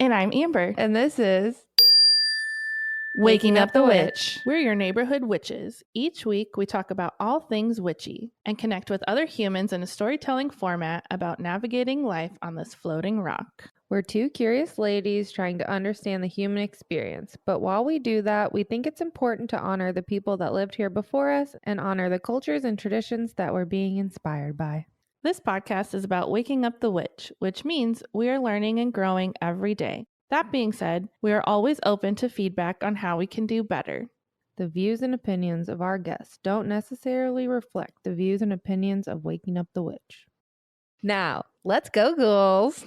And I'm Amber. And this is Waking Up the Witch. We're your neighborhood witches. Each week, we talk about all things witchy and connect with other humans in a storytelling format about navigating life on this floating rock. We're two curious ladies trying to understand the human experience. But while we do that, we think it's important to honor the people that lived here before us and honor the cultures and traditions that we're being inspired by. This podcast is about waking up the witch, which means we are learning and growing every day. That being said, we are always open to feedback on how we can do better. The views and opinions of our guests don't necessarily reflect the views and opinions of Waking Up the Witch. Now, let's go, ghouls.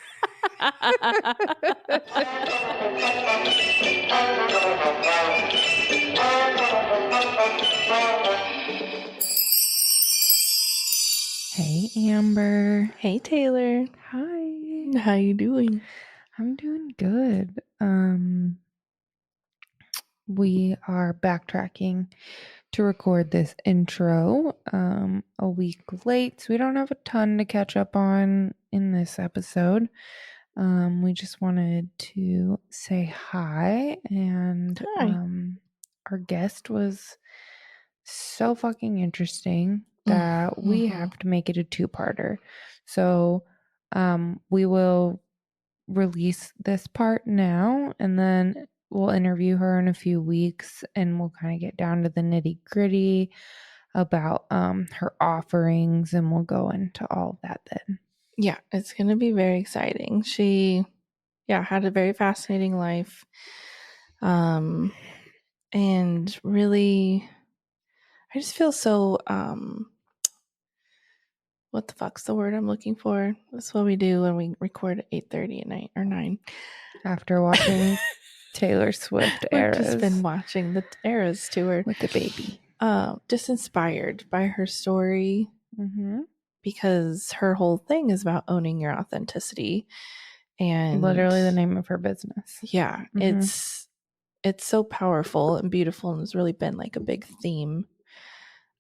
Hey, Amber. Hey, Taylor. Hi. How you doing? I'm doing good. We are backtracking to record this intro a week late, so we don't have a ton to catch up on in this episode. We just wanted to say hi, and our guest was so fucking interesting that we have to make it a two-parter. So we will release this part now, and then we'll interview her in a few weeks, and we'll kind of get down to the nitty gritty about her offerings, and we'll go into all of that then. Yeah, it's going to be very exciting. She, had a very fascinating life. And really, I just feel so, what the fuck's the word I'm looking for? That's what we do when we record at 8:30 at night or 9. After watching Taylor Swift Eras. We've just been watching the Eras tour. With the baby. Just inspired by her story. Mm-hmm. Because her whole thing is about owning your authenticity. And literally the name of her business. Yeah. Mm-hmm. It's so powerful and beautiful, and it's really been like a big theme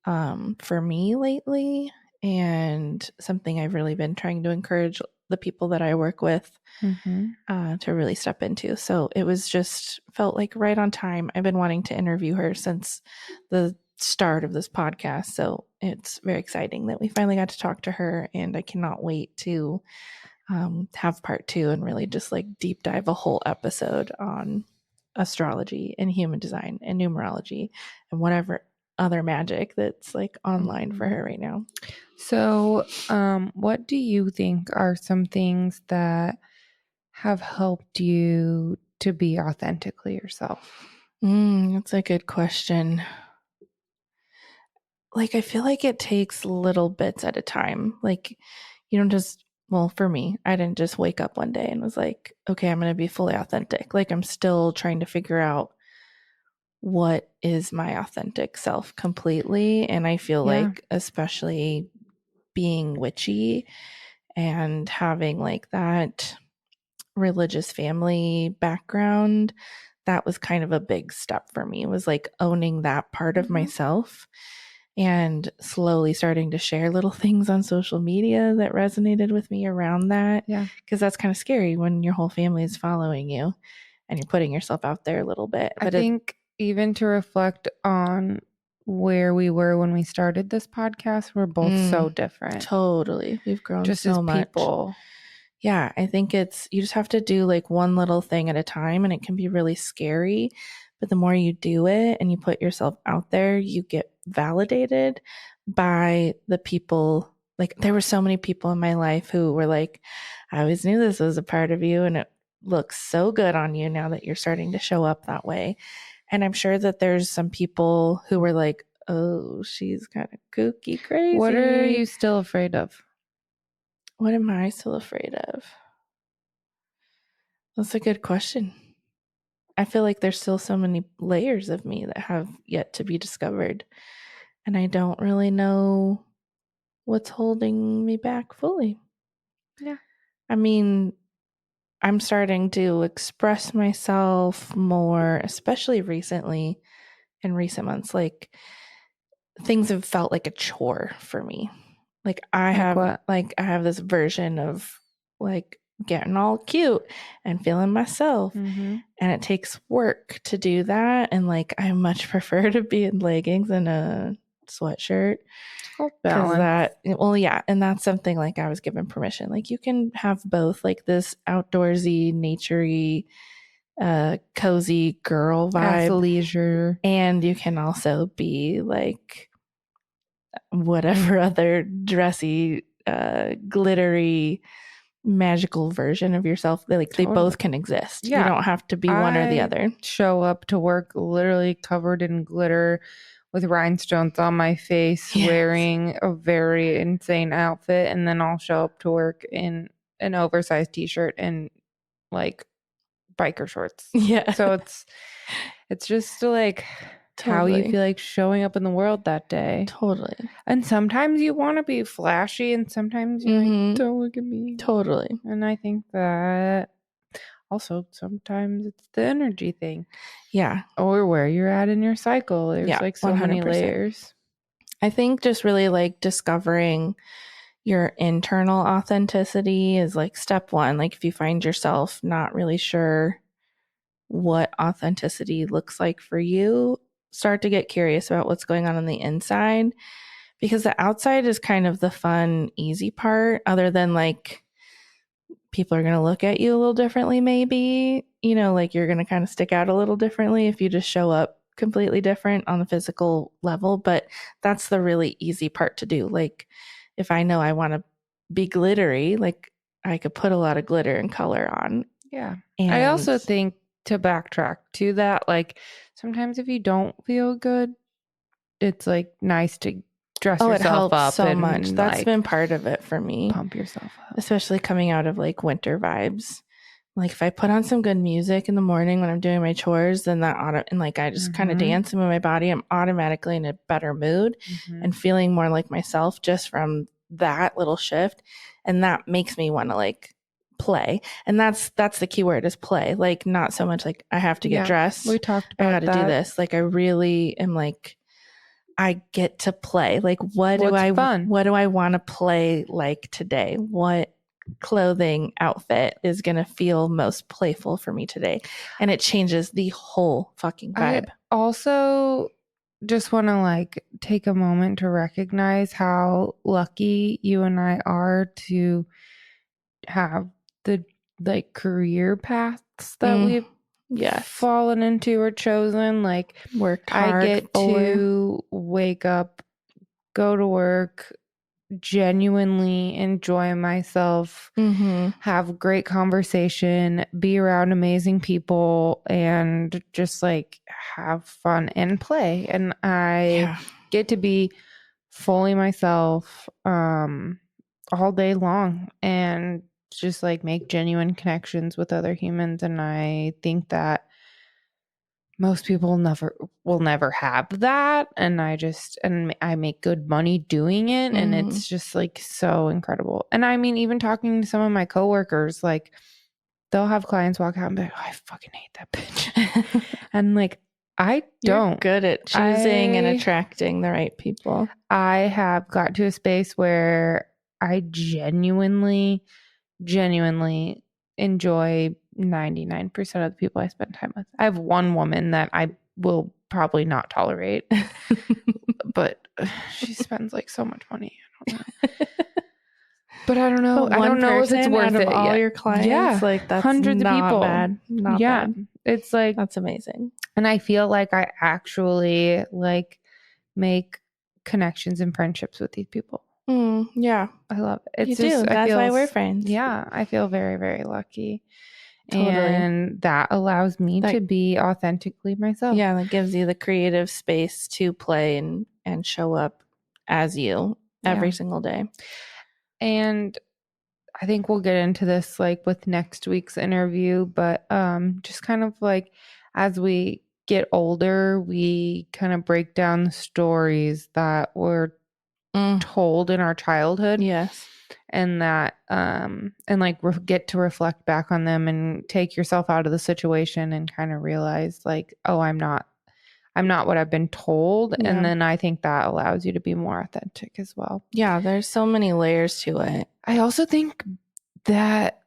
for me lately, and something I've really been trying to encourage the people that I work with to really step into. So it was just felt like right on time. I've been wanting to interview her since the start of this podcast, so it's very exciting that we finally got to talk to her, and I cannot wait to have part 2 and really just like deep dive a whole episode on astrology and human design and numerology and whatever other magic that's like online for her right now. So what do you think are some things that have helped you to be authentically yourself? That's a good question. Like, I feel like it takes little bits at a time. Like, you don't just, well, for me, I didn't just wake up one day and was like, okay, I'm going to be fully authentic. Like, I'm still trying to figure out what is my authentic self completely. And I feel like, especially being witchy and having like that religious family background, that was kind of a big step for me. It was like owning that part of myself and slowly starting to share little things on social media that resonated with me around that. Yeah. Because that's kind of scary when your whole family is following you and you're putting yourself out there a little bit. But I think even to reflect on where we were when we started this podcast, we're both so different. Totally. We've grown just so as much. People. Yeah, I think you just have to do like one little thing at a time, and it can be really scary. But the more you do it and you put yourself out there, you get validated by the people. Like, there were so many people in my life who were like, I always knew this was a part of you, and it looks so good on you now that you're starting to show up that way. And I'm sure that there's some people who were like, oh, she's kind of kooky, crazy. What are you still afraid of? What am I still afraid of? That's a good question. I feel like there's still so many layers of me that have yet to be discovered. And I don't really know what's holding me back fully. Yeah. I mean, I'm starting to express myself more, especially recently, in recent months. Like, things have felt like a chore for me. Like, I have this version of like getting all cute and feeling myself. Mm-hmm. And it takes work to do that. And like, I much prefer to be in leggings and a sweatshirt. Oh, Because balance. that, well, yeah. And that's something like I was given permission. Like, you can have both, like this outdoorsy, naturey, cozy girl vibe. Athleisure. And you can also be like whatever other dressy, glittery, magical version of yourself. Like, they Totally. both can exist. You Yeah. don't have to be one or the I other. show up to work literally covered in glitter with rhinestones on my face, Yes. wearing a very insane outfit, and then I'll show up to work in an oversized t-shirt and like biker shorts. Yeah. So it's just like how you Totally. feel like showing up in the world that day. Totally. And sometimes you want to be flashy, and sometimes you're like, don't look at me. Totally. And I think that also sometimes it's the energy thing. Yeah. Or where you're at in your cycle. There's like so 100%. Many layers. I think just really like discovering your internal authenticity is like step one. Like, if you find yourself not really sure what authenticity looks like for you, start to get curious about what's going on the inside, because the outside is kind of the fun, easy part, other than like people are going to look at you a little differently, maybe, you know, like you're going to kind of stick out a little differently if you just show up completely different on the physical level. But that's the really easy part to do. Like, if I know I want to be glittery, like I could put a lot of glitter and color on. Yeah. And I also think, to backtrack to that, like sometimes if you don't feel good, it's like nice to dress yourself it helps up so and much. That's like, been part of it for me. Pump yourself up. Especially coming out of like winter vibes. Like, if I put on some good music in the morning when I'm doing my chores, then and like I just kind of dance and move my body, I'm automatically in a better mood and feeling more like myself just from that little shift. And that makes me want to like play. And that's the key word, is play. Like, not so much like I have to get dressed. We talked about I got to do this. Like, I really am like, I get to play. Like, what do I want to play like today? What clothing outfit is going to feel most playful for me today? And it changes the whole fucking vibe. I also just want to like take a moment to recognize how lucky you and I are to have the like career paths that we've fallen into or chosen. Like, worked hard. I get to wake up, go to work, genuinely enjoy myself, have great conversation, be around amazing people, and just like have fun and play. And I get to be fully myself all day long and just like make genuine connections with other humans. And I think that most people will never have that. And I make good money doing it. And it's just like so incredible. And I mean, even talking to some of my coworkers, like they'll have clients walk out and be like, oh, I fucking hate that bitch. And like, I don't. You're good at choosing and attracting the right people. I have got to a space where I genuinely enjoy 99% of the people I spend time with. I have one woman that I will probably not tolerate, but she spends like so much money. I don't know. But I don't know. I don't know if it's worth it. All your clients, like that's hundreds of people. Bad. Not bad. It's like, that's amazing. And I feel like I actually like make connections and friendships with these people. Yeah, I love it. You do. That's why we're friends. Yeah, I feel very, very lucky. Totally. And that allows me to be authentically myself. Yeah, that gives you the creative space to play and show up as you every single day. And I think we'll get into this like with next week's interview, but just kind of like as we get older, we kind of break down the stories that were told in our childhood. Yes. And that and like get to reflect back on them and take yourself out of the situation and kind of realize like, oh, I'm not what I've been told. Yeah. And then I think that allows you to be more authentic as well. Yeah, there's so many layers to it. I also think that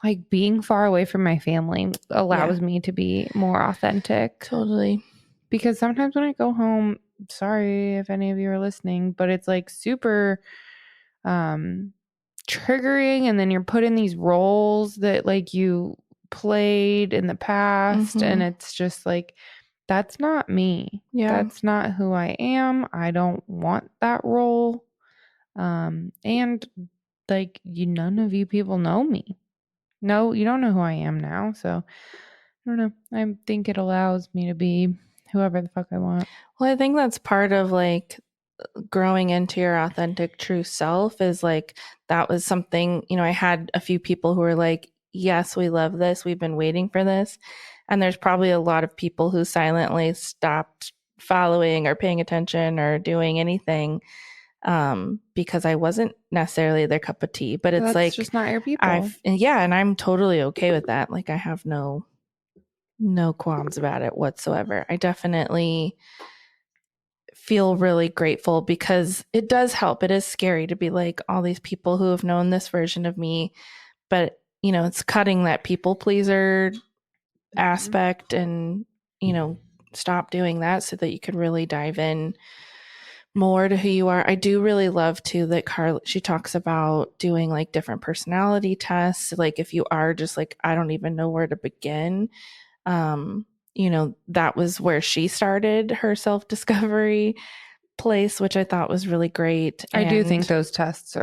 like being far away from my family allows me to be more authentic. Totally. Because sometimes when I go home, sorry if any of you are listening, but it's like super triggering, and then you're put in these roles that like you played in the past, and it's just like, that's not me. That's not who I am. I don't want that role. And like, none of you people know me. No, you don't know who I am now. So I don't know. I think it allows me to be whoever the fuck I want. Well, I think that's part of like growing into your authentic true self, is like, that was something, I had a few people who were like, yes, we love this. We've been waiting for this. And there's probably a lot of people who silently stopped following or paying attention or doing anything because I wasn't necessarily their cup of tea. But it's That's like, just not your people. And I'm totally okay with that. Like, I have no qualms about it whatsoever. I definitely feel really grateful because it does help. It is scary to be like, all these people who have known this version of me, but it's cutting that people pleaser aspect and stop doing that so that you can really dive in more to who you are. I do really love too that Carly, she talks about doing like different personality tests. Like, if you are just like, I don't even know where to begin, that was where she started her self-discovery place, which I thought was really great. I do think those tests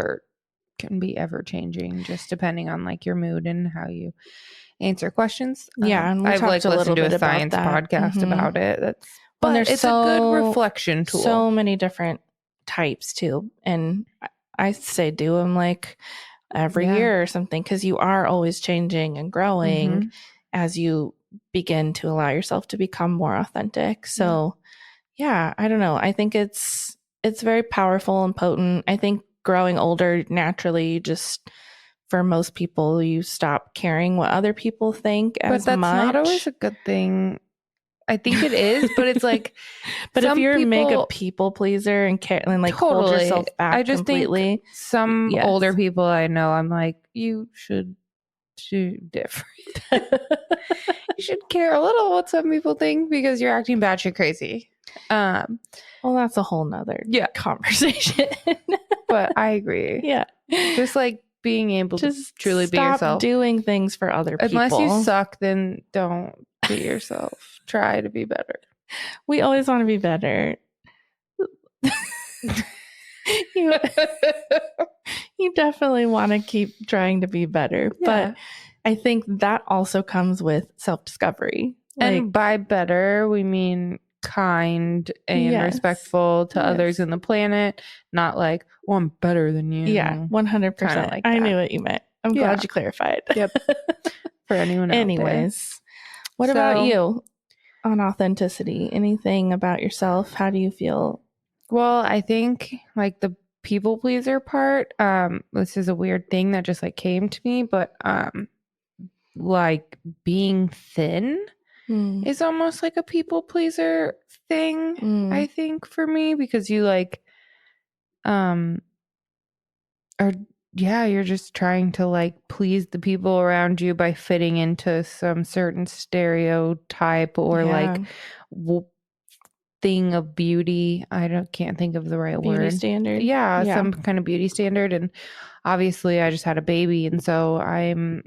can be ever changing, just depending on like your mood and how you answer questions. And we I've talked like a little listened to bit a about science that podcast about it. There's it's a good reflection tool. So many different types too, and I say do them like every year or something, because you are always changing and growing as you begin to allow yourself to become more authentic. So I don't know. I think it's very powerful and potent. I think growing older, naturally, just for most people, you stop caring what other people think as much. But that's not always a good thing. I think it is, but it's like, but if you're a mega people pleaser and care and like hold yourself back I just completely, think some older people I know, I'm like, you should do different. You should care a little what some people think, because you're acting batshit crazy. Well, that's a whole nother conversation. But I agree. Yeah. Just like being able to truly be yourself. Stop doing things for other people. Unless you suck, then don't be yourself. Try to be better. We always want to be better. You definitely want to keep trying to be better. But I think that also comes with self-discovery. And by better, we mean kind and respectful to others in the planet. Not like, oh, I'm better than you. Yeah, 100%. Like I knew what you meant. I'm glad you clarified. Yep. For anyone else. Anyways, what about you on authenticity? Anything about yourself? How do you feel? Well, I think like the people pleaser part, this is a weird thing that just like came to me, but like being thin is almost like a people pleaser thing, I think, for me, because you like you're just trying to like please the people around you by fitting into some certain stereotype or like thing of beauty. Can't think of the right word. Beauty standard. Some kind of beauty standard. And obviously I just had a baby, and so I'm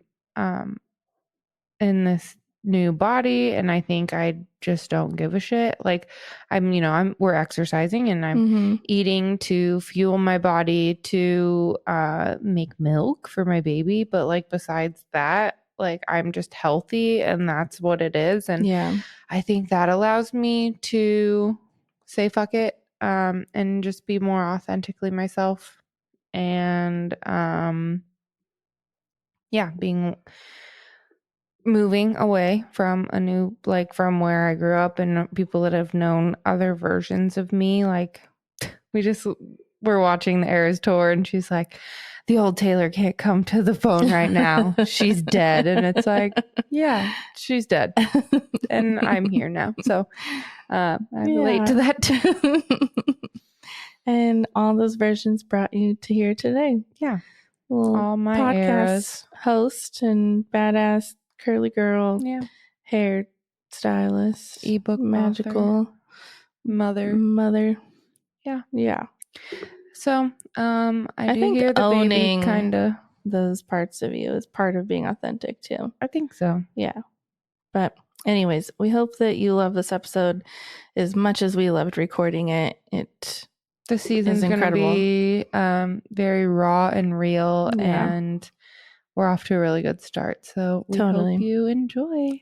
in this new body, and I think I just don't give a shit. Like we're exercising and I'm eating to fuel my body to make milk for my baby, but like besides that, like I'm just healthy, and that's what it is. And I think that allows me to say fuck it, and just be more authentically myself. And being moving away from from where I grew up and people that have known other versions of me. Like we're watching the Eras tour, and she's like, the old Taylor can't come to the phone right now. She's dead. And it's like, yeah, she's dead. And I'm here now. So I relate to that too. And all those versions brought you to here today. Yeah. little All my podcast eras. host and badass curly girl, Yeah. hair stylist, Ebook author. magical Mother. mother. Yeah. Yeah. So, I do think hear the baby owning kind of. those parts of you is part of being authentic too. I think so. Yeah. But anyways, we hope that you love this episode as much as we loved recording it. The season's going to be very raw and real, and we're off to a really good start. So we hope you enjoy.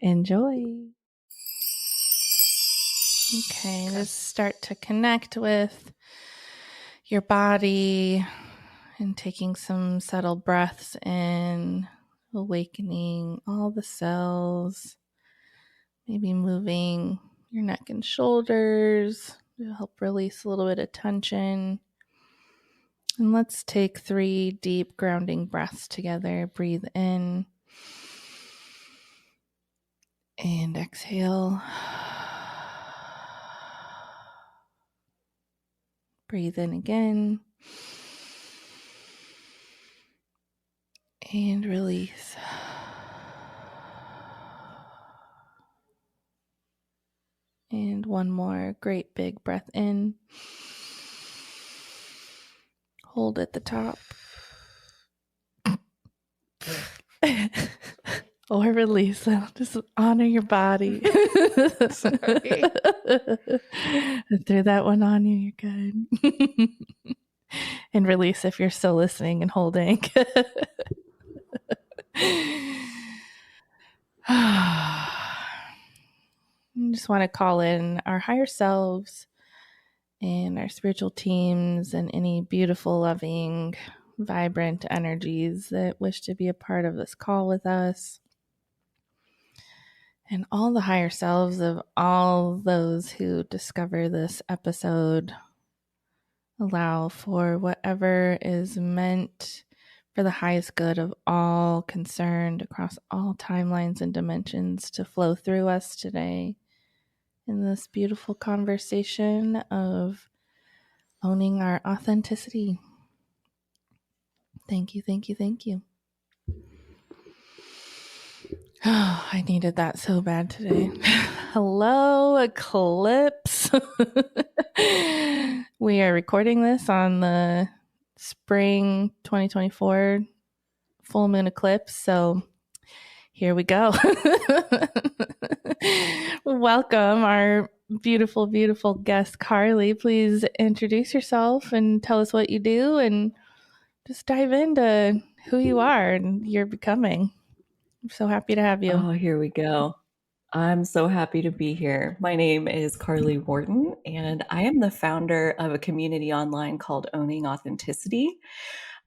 Okay, just start to connect with your body and taking some subtle breaths in, awakening all the cells, maybe moving your neck and shoulders to help release a little bit of tension. And let's take 3 deep grounding breaths together. Breathe in and exhale. Breathe in again and release. And one more great big breath in. Hold at the top. Or release. Just honor your body. Sorry. I threw that one on you. You're good. And release if you're still listening and holding. I just want to call in our higher selves and our spiritual teams and any beautiful, loving, vibrant energies that wish to be a part of this call with us. And all the higher selves of all those who discover this episode. Allow for whatever is meant for the highest good of all concerned across all timelines and dimensions to flow through us today in this beautiful conversation of owning our authenticity. Thank you, thank you, thank you. Oh, I needed that so bad today. Hello, Eclipse. We are recording this on the spring 2024 full moon eclipse. So here we go. Welcome, our beautiful, beautiful guest, Carly. Please introduce yourself and tell us what you do and just dive into who you are and you're becoming. I'm so happy to have you. Oh, here we go. I'm so happy to be here. My name is Carly Whorton, and I am the founder of a community online called Owning Authenticity,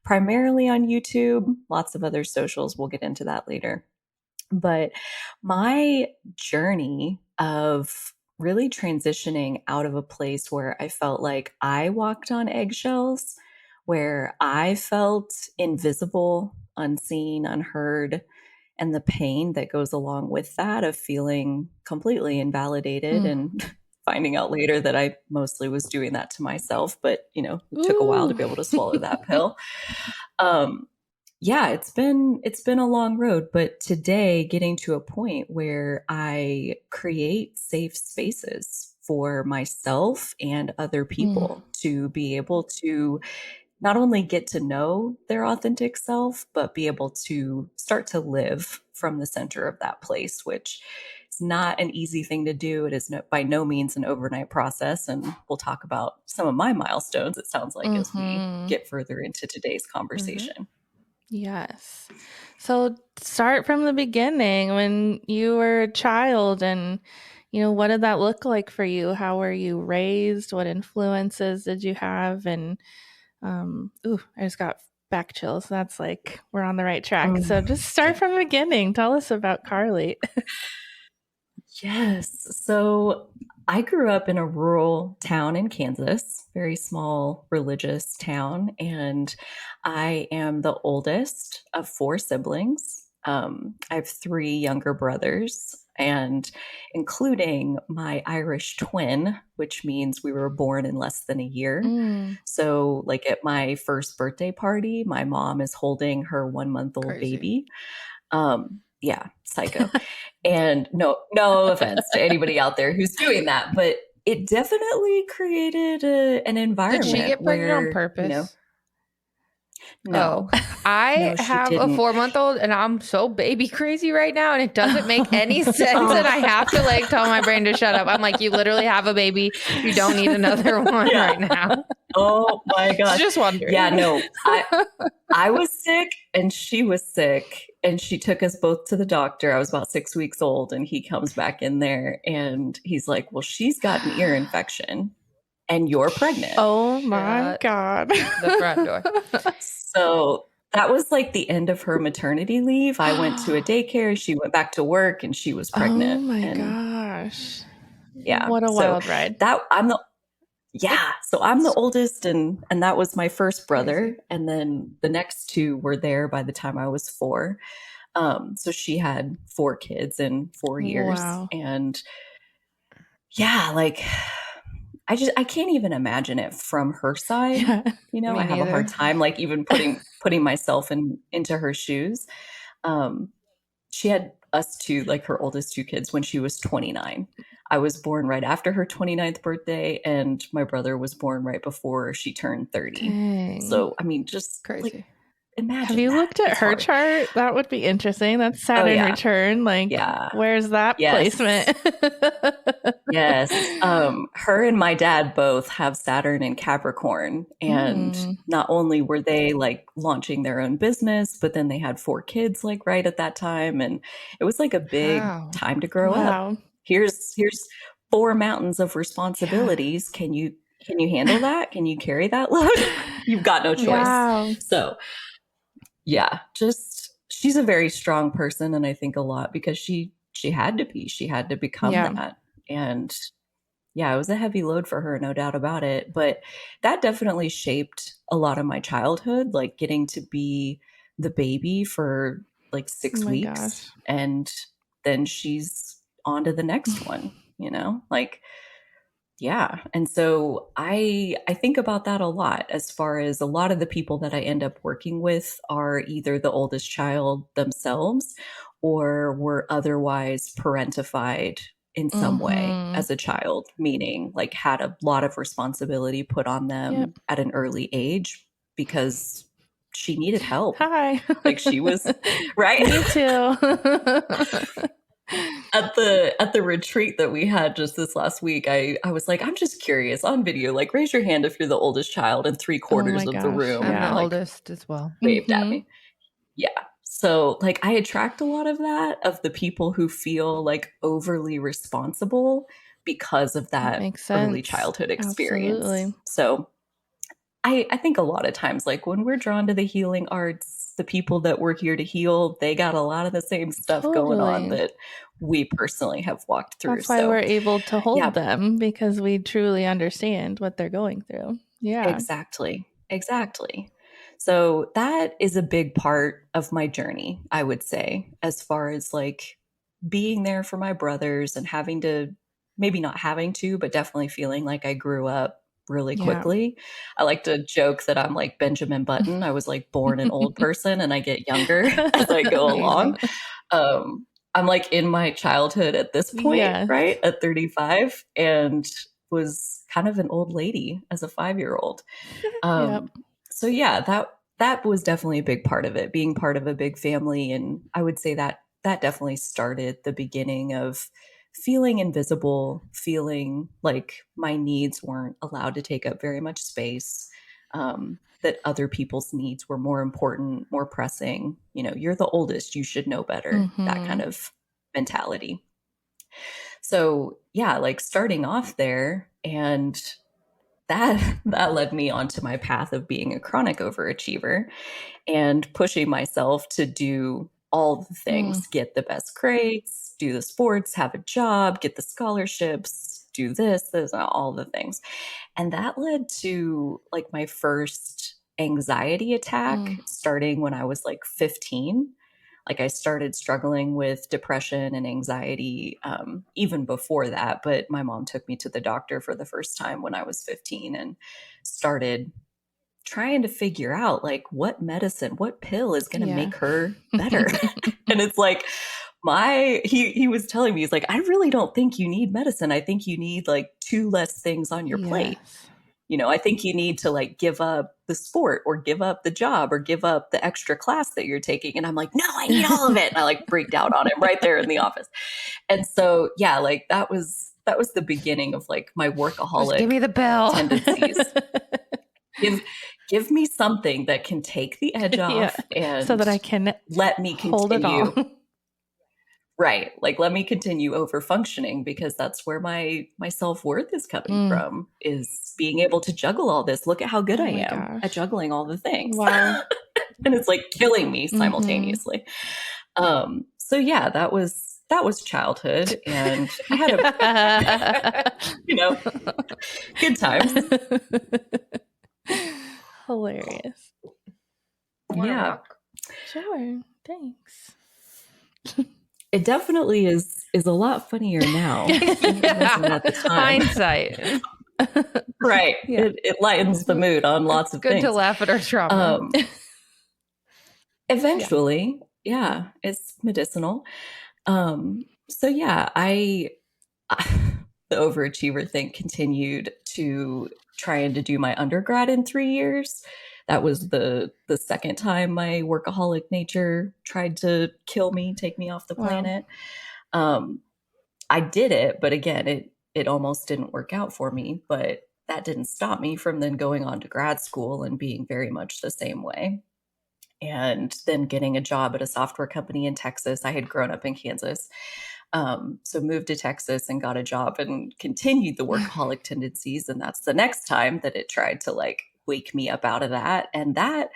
primarily on YouTube, lots of other socials. We'll get into that later. But my journey of really transitioning out of a place where I felt like I walked on eggshells, where I felt invisible, unseen, unheard, and the pain that goes along with that of feeling completely invalidated and finding out later that I mostly was doing that to myself, but it took a while to be able to swallow that pill. Yeah, it's been a long road, but today getting to a point where I create safe spaces for myself and other people to be able to not only get to know their authentic self, but be able to start to live from the center of that place, which is not an easy thing to do. It is by no means an overnight process. And we'll talk about some of my milestones, it sounds like, as we get further into today's conversation. Yes. So start from the beginning when you were a child and, what did that look like for you? How were you raised? What influences did you have? And, I just got back chills. That's like, we're on the right track. So just start from the beginning. Tell us about Carly. Yes. So I grew up in a rural town in Kansas, very small religious town, and I am the oldest of 4 siblings. I have 3 younger brothers. and including my Irish twin, which means we were born in less than a year. So like at my first birthday party, my mom is holding her 1-month-old baby. Yeah, psycho. And no offense to anybody out there who's doing that, but it definitely created an environment. Did she get pregnant on purpose? No. I have a 4-month-old and I'm so baby crazy right now and it doesn't make any sense and I have to like tell my brain to shut up. I'm like, you literally have a baby. You don't need another one right now. Oh my gosh. Just wondering. Yeah, no. I was sick and she was sick and she took us both to the doctor. I was about 6 weeks old and he comes back in there and he's like, well, she's got an ear infection. And you're pregnant. Oh my God. The front door. So that was like the end of her maternity leave. I went to a daycare. She went back to work and she was pregnant. Oh my gosh. Yeah. What a wild ride. So I'm the oldest and that was my first brother. Crazy. And then the next two were there by the time I was 4. So she had 4 kids in 4 years. Wow. And yeah, like I can't even imagine it from her side. Yeah, I have a hard time like even putting myself into her shoes. She had us two, like her oldest 2 kids, when she was 29. I was born right after her 29th birthday, and my brother was born right before she turned 30. Dang. So I mean, just crazy. Like, imagine. Have you looked at her chart? That would be interesting. That's Saturn return. Like, where's that placement? Yes. Her and my dad both have Saturn in Capricorn. And not only were they like launching their own business, but then they had 4 kids like right at that time. And it was like a big time to grow up. Here's 4 mountains of responsibilities. Can you handle that? Can you carry that load? You've got no choice. Wow. So yeah, just she's a very strong person. And I think a lot because she had to become that. And yeah, it was a heavy load for her, no doubt about it. But that definitely shaped a lot of my childhood, like getting to be the baby for like 6 weeks. Gosh. And then she's on to the next one, like, yeah. And so I think about that a lot as far as a lot of the people that I end up working with are either the oldest child themselves or were otherwise parentified in some way as a child, meaning like had a lot of responsibility put on them at an early age because she needed help. Hi. Like she was right. Me too. At the retreat that we had just this last week, I was like, I'm just curious on video, like raise your hand if you're the oldest child, and 3/4 of the room I'm the oldest as well. Waved at me. Yeah. So like I attract a lot of that, of the people who feel like overly responsible because of that early childhood experience. Absolutely. So I think a lot of times, like when we're drawn to the healing arts, the people that we're here to heal, they got a lot of the same stuff going on that we personally have walked through. That's why we're able to hold them, because we truly understand what they're going through. Yeah, exactly. So that is a big part of my journey, I would say, as far as like being there for my brothers and maybe not having to, but definitely feeling like I grew up really quickly. I like to joke that I'm like Benjamin Button. I was like born an old person and I get younger as I go along. I'm like in my childhood at this point, right? At 35, and was kind of an old lady as a 5-year-old. So yeah, that was definitely a big part of it, being part of a big family. And I would say that definitely started the beginning of feeling invisible, feeling like my needs weren't allowed to take up very much space, that other people's needs were more important, more pressing. You're the oldest, you should know better, that kind of mentality. So yeah, like starting off there, and that led me onto my path of being a chronic overachiever and pushing myself to do all the things, get the best grades, do the sports, have a job, get the scholarships, do this, all the things. And that led to like my first anxiety attack starting when I was like 15. Like I started struggling with depression and anxiety even before that, but my mom took me to the doctor for the first time when I was 15 and started trying to figure out like what medicine, what pill is going to make her better. And it's like he was telling me, he's like, I really don't think you need medicine. I think you need like 2 less things on your plate. You know, I think you need to like give up the sport or give up the job or give up the extra class that you're taking. And I'm like, no, I need all of it. And I like freaked out on him right there in the office. And so, yeah, like that was the beginning of like my workaholic Just give me the pill tendencies. Give me something that can take the edge off and so that I can let me hold it all. Right. Like, let me continue over functioning because that's where my self-worth is coming from, is being able to juggle all this. Look at how good I am at juggling all the things. Wow. And it's like killing me simultaneously. So yeah, that was childhood, and I had good times. Hilarious. Yeah. Sure. Thanks. It definitely is a lot funnier now than it was at the time. Hindsight. Right. Yeah. It lightens the mood on lots of good things. Good to laugh at our trauma. Eventually, yeah, it's medicinal. So yeah, the overachiever thing continued to trying to do my undergrad in 3 years. That was the second time my workaholic nature tried to kill me, take me off the planet. I did it, but again, it almost didn't work out for me. But that didn't stop me from then going on to grad school and being very much the same way. And then getting a job at a software company in Texas. I had grown up in Kansas. So moved to Texas and got a job and continued the workaholic tendencies. And that's the next time that it tried to like wake me up out of that. And that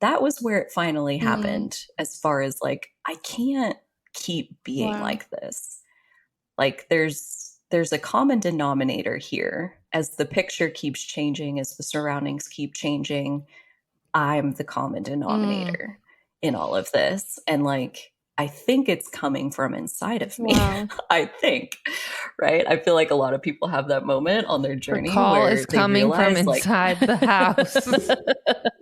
was where it finally happened, as far as like, I can't keep being like this. Like there's a common denominator here. As the picture keeps changing, as the surroundings keep changing, I'm the common denominator in all of this. And like, I think it's coming from inside of me. Wow. I think, right? I feel like a lot of people have that moment on their journey. The call where is coming from inside the house.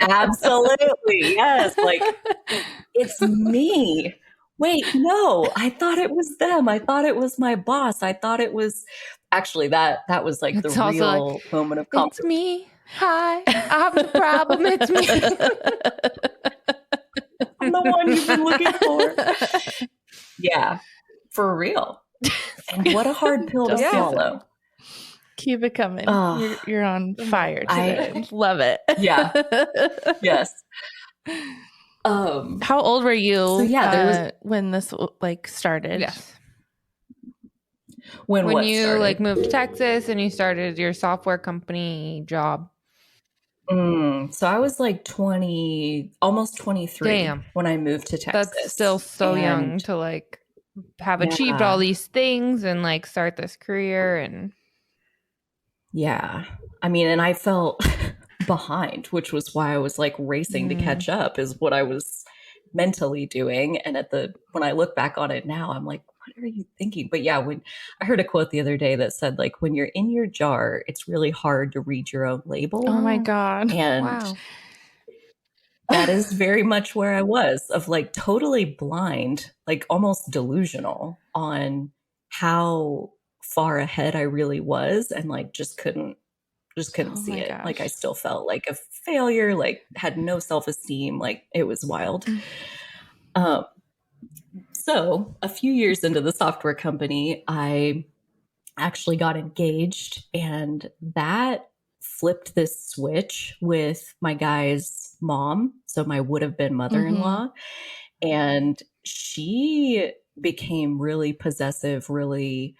Absolutely. Yes. Like, it's me. Wait, no, I thought it was them. I thought it was my boss. I thought it was actually that was like it's the real like, moment of confidence. It's me. Hi, I'm the problem. It's me. I'm the one you've been looking for. Yeah, for real. And what a hard pill to swallow. Keep it coming. You're on fire today. Love it. Yeah. Yes. How old were you? So yeah, when this like started? Yes. When you started? Like moved to Texas and you started your software company job. So I was like 20, almost 23 when I moved to Texas. That's still so young to like have achieved all these things and like start this career. And yeah, I mean, and I felt behind, which was why I was like racing to catch up, is what I was mentally doing. And when I look back on it now, I'm like, what are you thinking? But yeah, when I heard a quote the other day that said, like, when you're in your jar, it's really hard to read your own label. Oh my God. And that is very much where I was, of like totally blind, like almost delusional on how far ahead I really was, and like just couldn't see it. Gosh. Like I still felt like a failure, like had no self-esteem, like it was wild. So a few years into the software company, I actually got engaged, and that flipped this switch with my guy's mom. So my would have been mother-in-law. And she became really possessive, really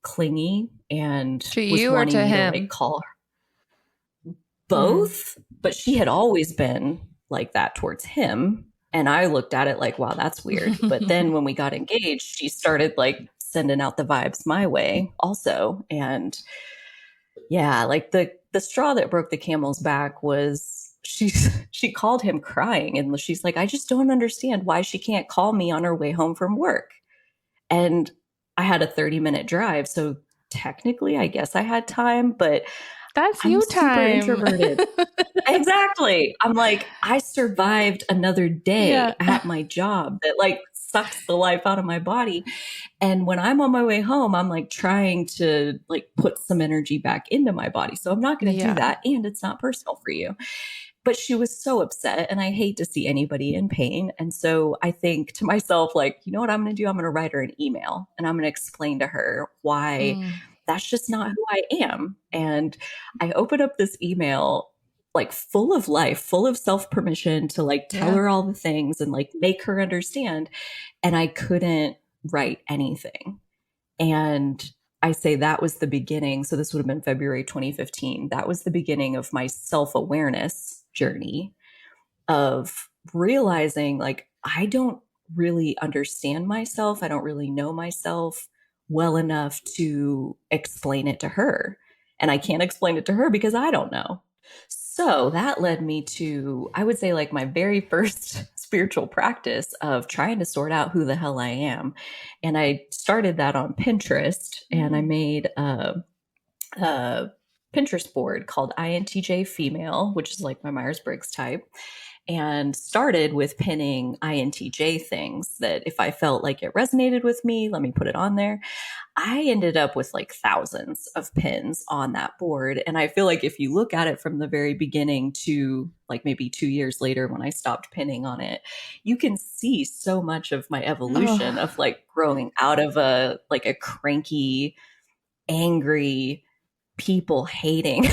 clingy, and to you or to him? To, like, call her. Both, but she had always been like that towards him. And I looked at it like, wow, that's weird. But then when we got engaged, she started like sending out the vibes my way also. And yeah, like the straw that broke the camel's back was she called him crying, and she's like, I just don't understand why she can't call me on her way home from work. And I had a 30-minute drive, so technically I guess I had time, but That's I'm you super time. introverted. Exactly. I'm like, I survived another Yeah. day at my job that like sucks the life out of my body. And when I'm on my way home, I'm like trying to like put some energy back into my body. So I'm not going to do Yeah. that. And it's not personal for you. But she was so upset, and I hate to see anybody in pain. And so I think to myself, like, you know what I'm going to do? I'm going to write her an email, and I'm going to explain to her why that's just not who I am. And I opened up this email like full of life, full of self permission to like tell her all the things and like make her understand. And I couldn't write anything. And I say that was the beginning. So this would have been February 2015. That was the beginning of my self awareness journey of realizing like, I don't really understand myself. I don't really know myself well enough to explain it to her. And I can't explain it to her because I don't know. So that led me to, I would say, like my very first spiritual practice of trying to sort out who the hell I am. And I started that on Pinterest, and I made a Pinterest board called INTJ Female, which is like my Myers-Briggs type, and started with pinning INTJ things that if I felt like it resonated with me, let me put it on there. I ended up with like thousands of pins on that board. And I feel like if you look at it from the very beginning to like maybe 2 years later when I stopped pinning on it, you can see so much of my evolution of like growing out of a like a cranky, angry, people hating,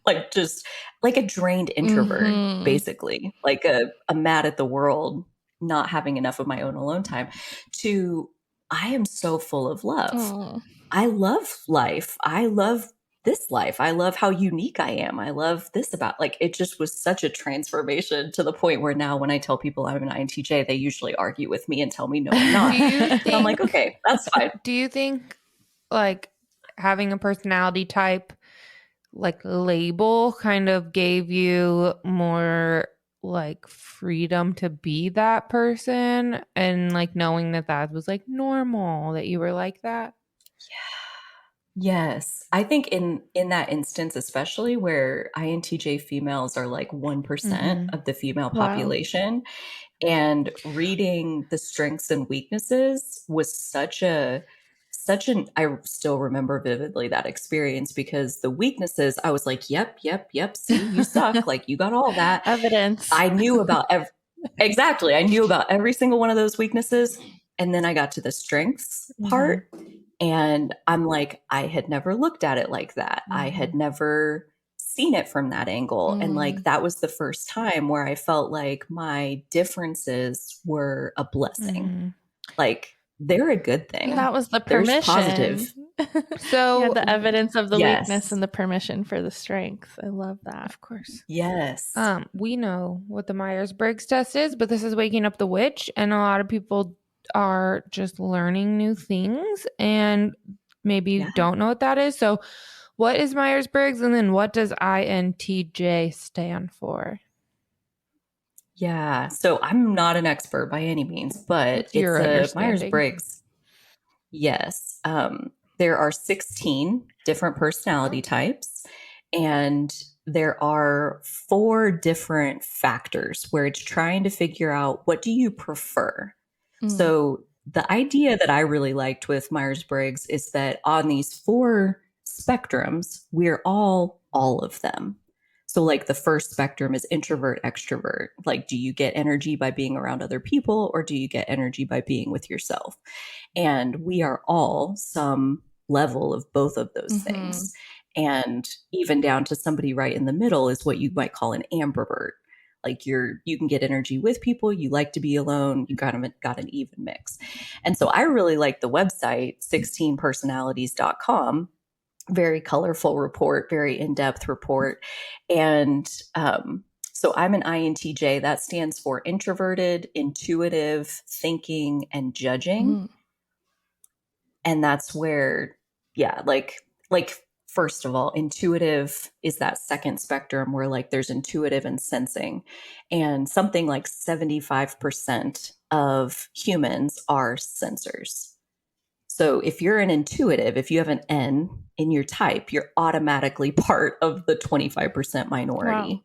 like just like a drained introvert, basically, like a mad at the world, not having enough of my own alone time, to I am so full of love. I love life. I love this life. I love how unique I am. I love this about like it just was such a transformation to the point where now when I tell people I'm an INTJ, they usually argue with me and tell me no, I'm not. And I'm like, okay, that's fine. Do you think like having a personality type like label kind of gave you more like freedom to be that person, and like knowing that that was like normal that you were like that? Yes. I think in that instance, especially where INTJ females are like 1% of the female population, and reading the strengths and weaknesses was such an I still remember vividly that experience, because the weaknesses I was like, yep, see, you suck, like you got all that Evidence. I knew about exactly, I knew about every single one of those weaknesses. And then I got to the strengths part, and I'm like, I had never looked at it like that. I had never seen it from that angle. And like, that was the first time where I felt like my differences were a blessing. Like, they're a good thing. That was the There's permission. positive. So you had the evidence of the Yes. weakness and the permission for the strength. I love that. Of course. Yes. We know what the Myers-Briggs test is, but this is Waking Up the Witch, and a lot of people are just learning new things and maybe don't know what that is. So what is Myers-Briggs, and then what does INTJ stand for? Yeah. So I'm not an expert by any means, but it's a Myers-Briggs. Yes. There are 16 different personality types, and there are 4 different factors where it's trying to figure out what do you prefer. So the idea that I really liked with Myers-Briggs is that on these 4 spectrums, we're all of them. So like the first spectrum is introvert, extrovert. Like, do you get energy by being around other people, or do you get energy by being with yourself? And we are all some level of both of those things. And even down to somebody right in the middle is what you might call an ambivert. Like you can get energy with people, you like to be alone, you got an even mix. And so I really like the website 16personalities.com. Very colorful report, very in-depth report. And so I'm an INTJ. That stands for introverted, intuitive, thinking, and judging. And that's where, yeah, like first of all, intuitive is that second spectrum where like there's intuitive and sensing. And something like 75% of humans are sensors. So if you're an intuitive, if you have an N in your type, you're automatically part of the 25% minority. Wow.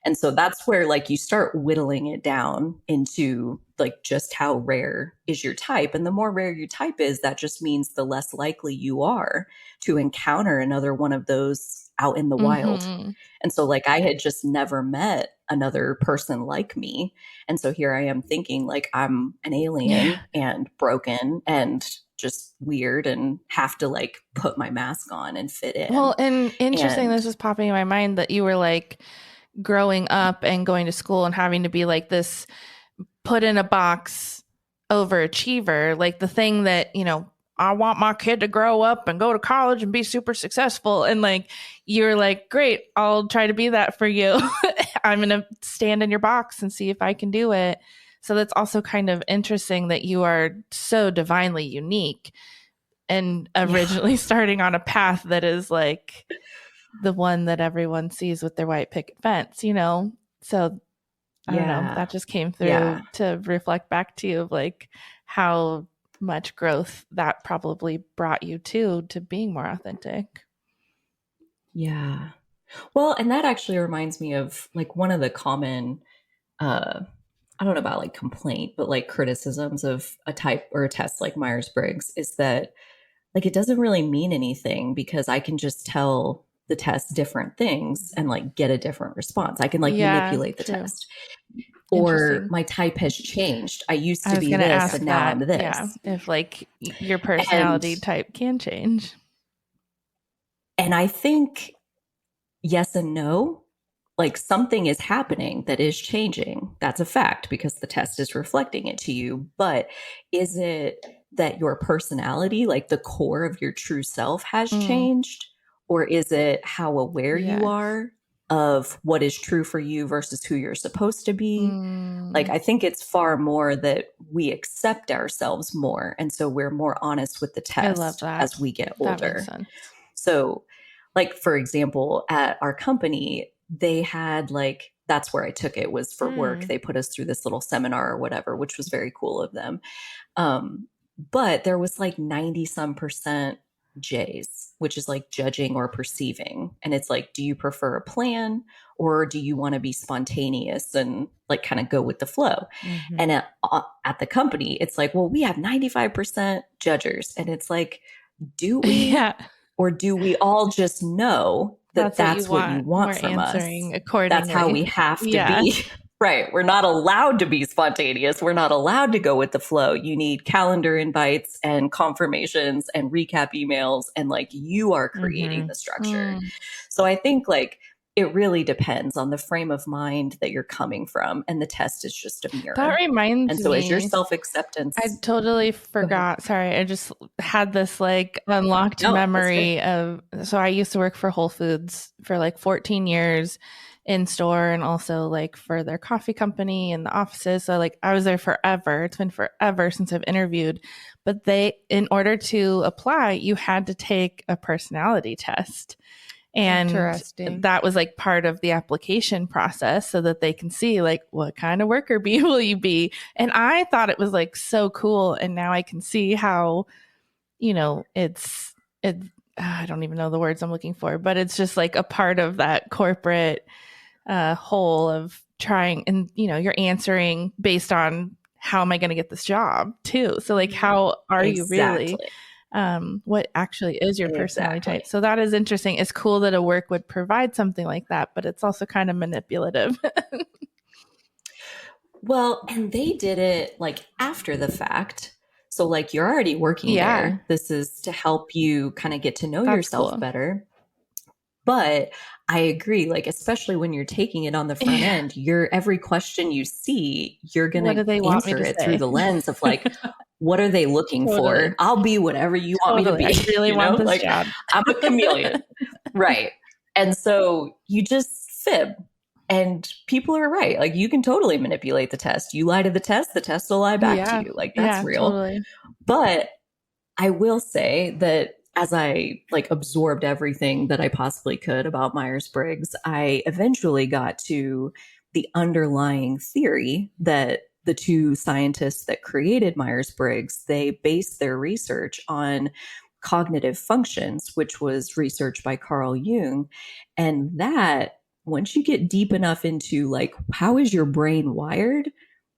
And so that's where like you start whittling it down into like just how rare is your type. And the more rare your type is, that just means the less likely you are to encounter another one of those out in the wild. Mm-hmm. And so like I had just never met another person like me. And so here I am thinking like I'm an alien and broken and just weird and have to like put my mask on and fit in. Well, and interesting, And this was popping in my mind that you were like growing up and going to school and having to be like this put in a box overachiever, like the thing that, you know, I want my kid to grow up and go to college and be super successful. And like, you're like, great, I'll try to be that for you. I'm going to stand in your box and see if I can do it. So that's also kind of interesting that you are so divinely unique and originally starting on a path that is like the one that everyone sees with their white picket fence, you know? So I don't know, that just came through to reflect back to you of like how much growth that probably brought you to being more authentic. Yeah. Well, and that actually reminds me of like one of the common, I don't know about like complaint, but like criticisms of a type or a test like Myers-Briggs is that like it doesn't really mean anything because I can just tell the test different things and like get a different response. I can like manipulate the test. Or my type has changed. I used to be this and now I'm this. Yeah, if like your personality type can change. And I think yes and no. Like something is happening that is changing. That's a fact because the test is reflecting it to you. But is it that your personality, like the core of your true self has changed? Or is it how aware you are of what is true for you versus who you're supposed to be? Like, I think it's far more that we accept ourselves more. And so we're more honest with the test as we get older. That makes sense. So like, for example, at our company, they had like, that's where I took it was for work. They put us through this little seminar or whatever, which was very cool of them. But there was like 90 some percent J's, which is like judging or perceiving. And it's like, do you prefer a plan or do you want to be spontaneous and like kind of go with the flow? And at the company, it's like, well, we have 95% judgers. And it's like, do we? Or do we all just know that that's what you want from us? Accordingly. That's how we have to be. Right. We're not allowed to be spontaneous. We're not allowed to go with the flow. You need calendar invites and confirmations and recap emails. And like you are creating the structure. So I think like it really depends on the frame of mind that you're coming from. And the test is just a mirror. That reminds me. And so as your self-acceptance. I totally forgot. Sorry. I just had this like unlocked memory of, so I used to work for Whole Foods for like 14 years in store and also like for their coffee company and the offices. So like I was there forever. It's been forever since I've interviewed, but in order to apply, you had to take a personality test. And that was like part of the application process so that they can see like what kind of worker bee will you be. And I thought it was like so cool. And now I can see how, you know, I don't even know the words I'm looking for, but it's just like a part of that corporate whole of trying, and you know, you're answering based on how am I going to get this job too. So like, how are you really? What actually is your personality type? So that is interesting. It's cool that a work would provide something like that, but it's also kind of manipulative. Well, and they did it like after the fact. So like you're already working there. This is to help you kind of get to know yourself better. But I agree, like, especially when you're taking it on the front end, every question you see, you're going to answer it through the lens of like, what are they looking for? I'll be whatever you want me to be. I really want this job. I'm a chameleon. Right. And so you just fib. And people are right. Like you can totally manipulate the test. You lie to the test will lie back to you. Like that's real. Totally. But I will say that as I like absorbed everything that I possibly could about Myers-Briggs, I eventually got to the underlying theory that the two scientists that created Myers-Briggs, they based their research on cognitive functions, which was research by Carl Jung. And that, once you get deep enough into like, how is your brain wired?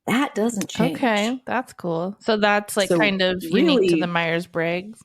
That doesn't change. Okay, that's cool. So that's like So kind of unique to the really, Myers-Briggs.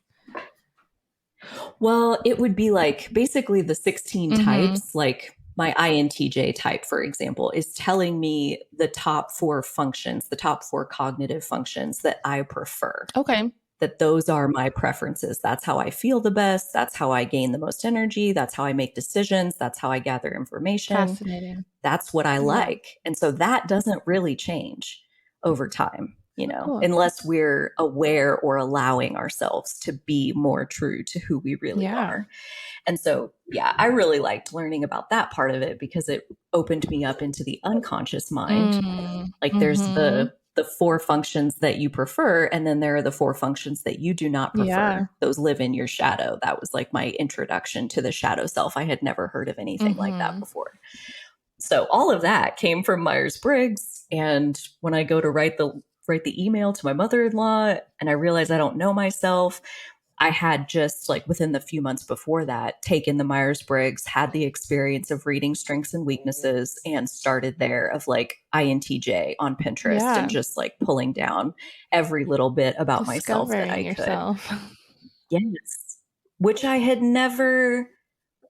well, it would be like basically the 16 Mm-hmm. types, like my INTJ type, for example, is telling me the top four functions, the top four cognitive functions that I prefer. Okay. That those are my preferences. That's how I feel the best. That's how I gain the most energy. That's how I make decisions. That's how I gather information. Fascinating. That's what I Yeah. like. And so that doesn't really change over time, you know, Cool. unless we're aware or allowing ourselves to be more true to who we really Yeah. are. And so, yeah, I really liked learning about that part of it because it opened me up into the unconscious mind. Like there's the four functions that you prefer, and then there are the four functions that you do not prefer. Yeah. Those live in your shadow. That was like my introduction to the shadow self. I had never heard of anything like that before. So all of that came from Myers-Briggs. And when I go to write the email to my mother-in-law and I realize I don't know myself, I had just like within the few months before that taken the Myers-Briggs, had the experience of reading strengths and weaknesses, and started there of like INTJ on Pinterest and just like pulling down every little bit about myself that I yourself. could. Yes. Which I had never,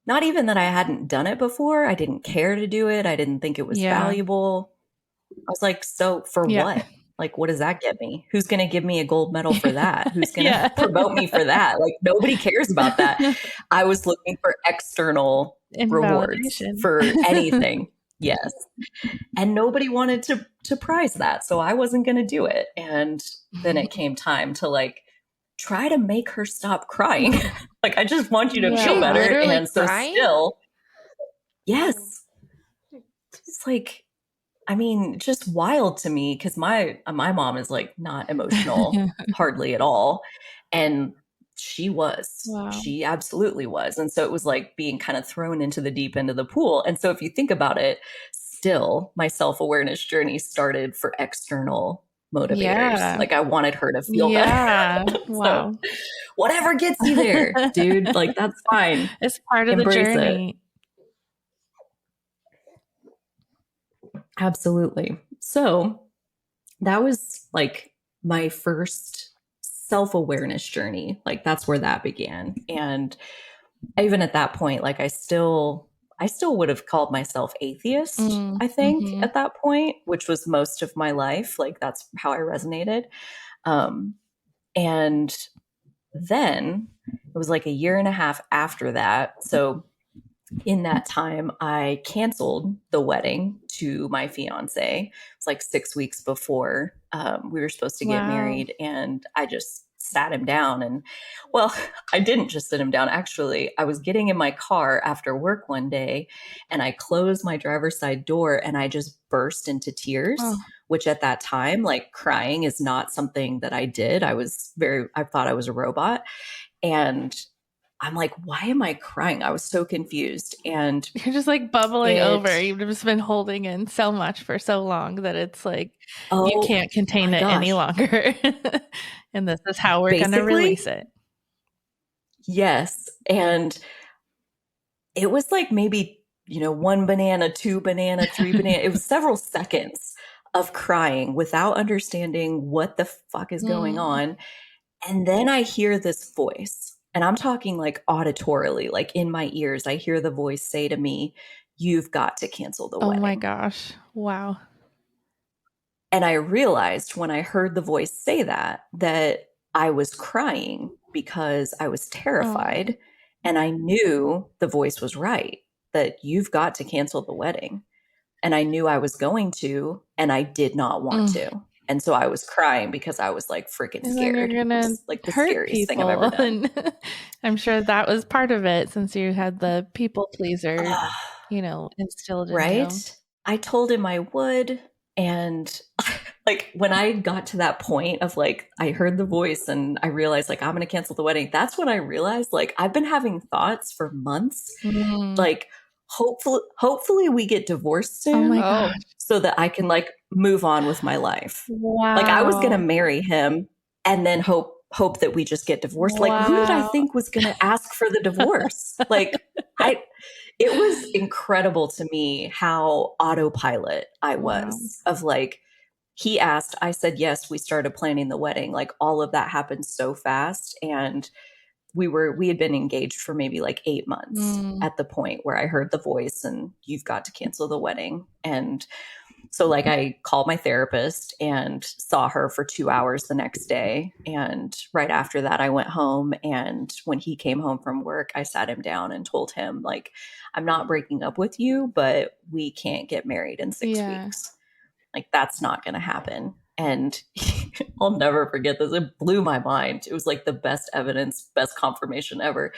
not even that I hadn't done it before. I didn't care to do it. I didn't think it was valuable. I was like, so for what? Like, what does that get me? Who's going to give me a gold medal for that? Who's going to promote me for that? Like, nobody cares about that. I was looking for external rewards for anything. Yes. And nobody wanted to prize that. So I wasn't going to do it. And then it came time to like, try to make her stop crying. Like, I just want you to feel better. And so still, yes. It's like, I mean, just wild to me because my mom is like not emotional hardly at all. And she was. Wow. She absolutely was. And so it was like being kind of thrown into the deep end of the pool. And so if you think about it, still my self-awareness journey started for external motivators. Yeah. Like I wanted her to feel better. Wow. So, whatever gets you there, dude, like that's fine. It's part of the journey. Absolutely. So that was like my first self-awareness journey. Like that's where that began. And even at that point, like I still would have called myself atheist, I think, at that point, which was most of my life. Like that's how I resonated. And then it was like a year and a half after that. So in that time, I canceled the wedding to my fiance. It's like 6 weeks before we were supposed to get married. And I just sat him down. And well, I didn't just sit him down. Actually, I was getting in my car after work one day and I closed my driver's side door and I just burst into tears, which at that time, like crying is not something that I did. I thought I was a robot. And I'm like, why am I crying? I was so confused. And you're just like bubbling over. You've just been holding in so much for so long that it's like you can't contain it any longer. And this is how we're going to release it. Yes. And it was like maybe, 1 banana, 2 banana, 3 banana. It was several seconds of crying without understanding what the fuck is going on. And then I hear this voice. And I'm talking like auditorily, like in my ears, I hear the voice say to me, "You've got to cancel the wedding." Oh my gosh. Wow. And I realized when I heard the voice say that I was crying because I was terrified. And I knew the voice was right, that you've got to cancel the wedding. And I knew I was going to, and I did not want to. And so I was crying because I was like freaking scared. You're gonna like the hurt scariest people. thing I've ever done. And I'm sure that was part of it since you had the people pleaser, instilled in you. Right? I told him I would. And like when I got to that point of like, I heard the voice and I realized like, I'm going to cancel the wedding. That's when I realized like, I've been having thoughts for months. Like, hopefully we get divorced Oh soon my gosh. so that I can like move on with my life. Wow. Like I was going to marry him and then hope that we just get divorced. Like who did I think was going to ask for the divorce? Like it was incredible to me how autopilot I was of like, he asked, I said, yes, we started planning the wedding. Like all of that happened so fast. And we had been engaged for maybe like 8 months at the point where I heard the voice and you've got to cancel the wedding. And so like I called my therapist and saw her for 2 hours the next day. And right after that, I went home. And when he came home from work, I sat him down and told him like, I'm not breaking up with you, but we can't get married in 6 weeks. Like that's not going to happen. And I'll never forget this. It blew my mind. It was like the best evidence, best confirmation ever.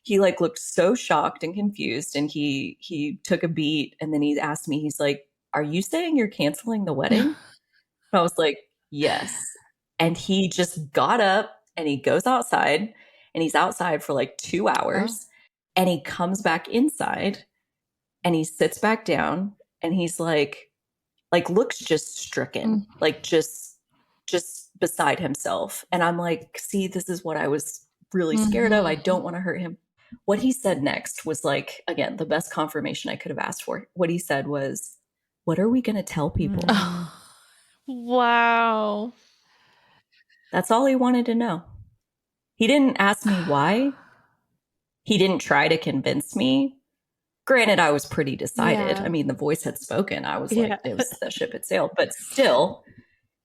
He like looked so shocked and confused. And he took a beat and then he asked me, he's like, are you saying you're canceling the wedding? I was like, yes. And he just got up and he goes outside and he's outside for like 2 hours and he comes back inside and he sits back down and he's like looks just stricken, like just beside himself. And I'm like, see, this is what I was really scared of. I don't want to hurt him. What he said next was like, again, the best confirmation I could have asked for. What he said was, what are we going to tell people? Wow. That's all he wanted to know. He didn't ask me why. He didn't try to convince me. Granted, I was pretty decided. Yeah. I mean, the voice had spoken. I was like, it was the ship had sailed. But still,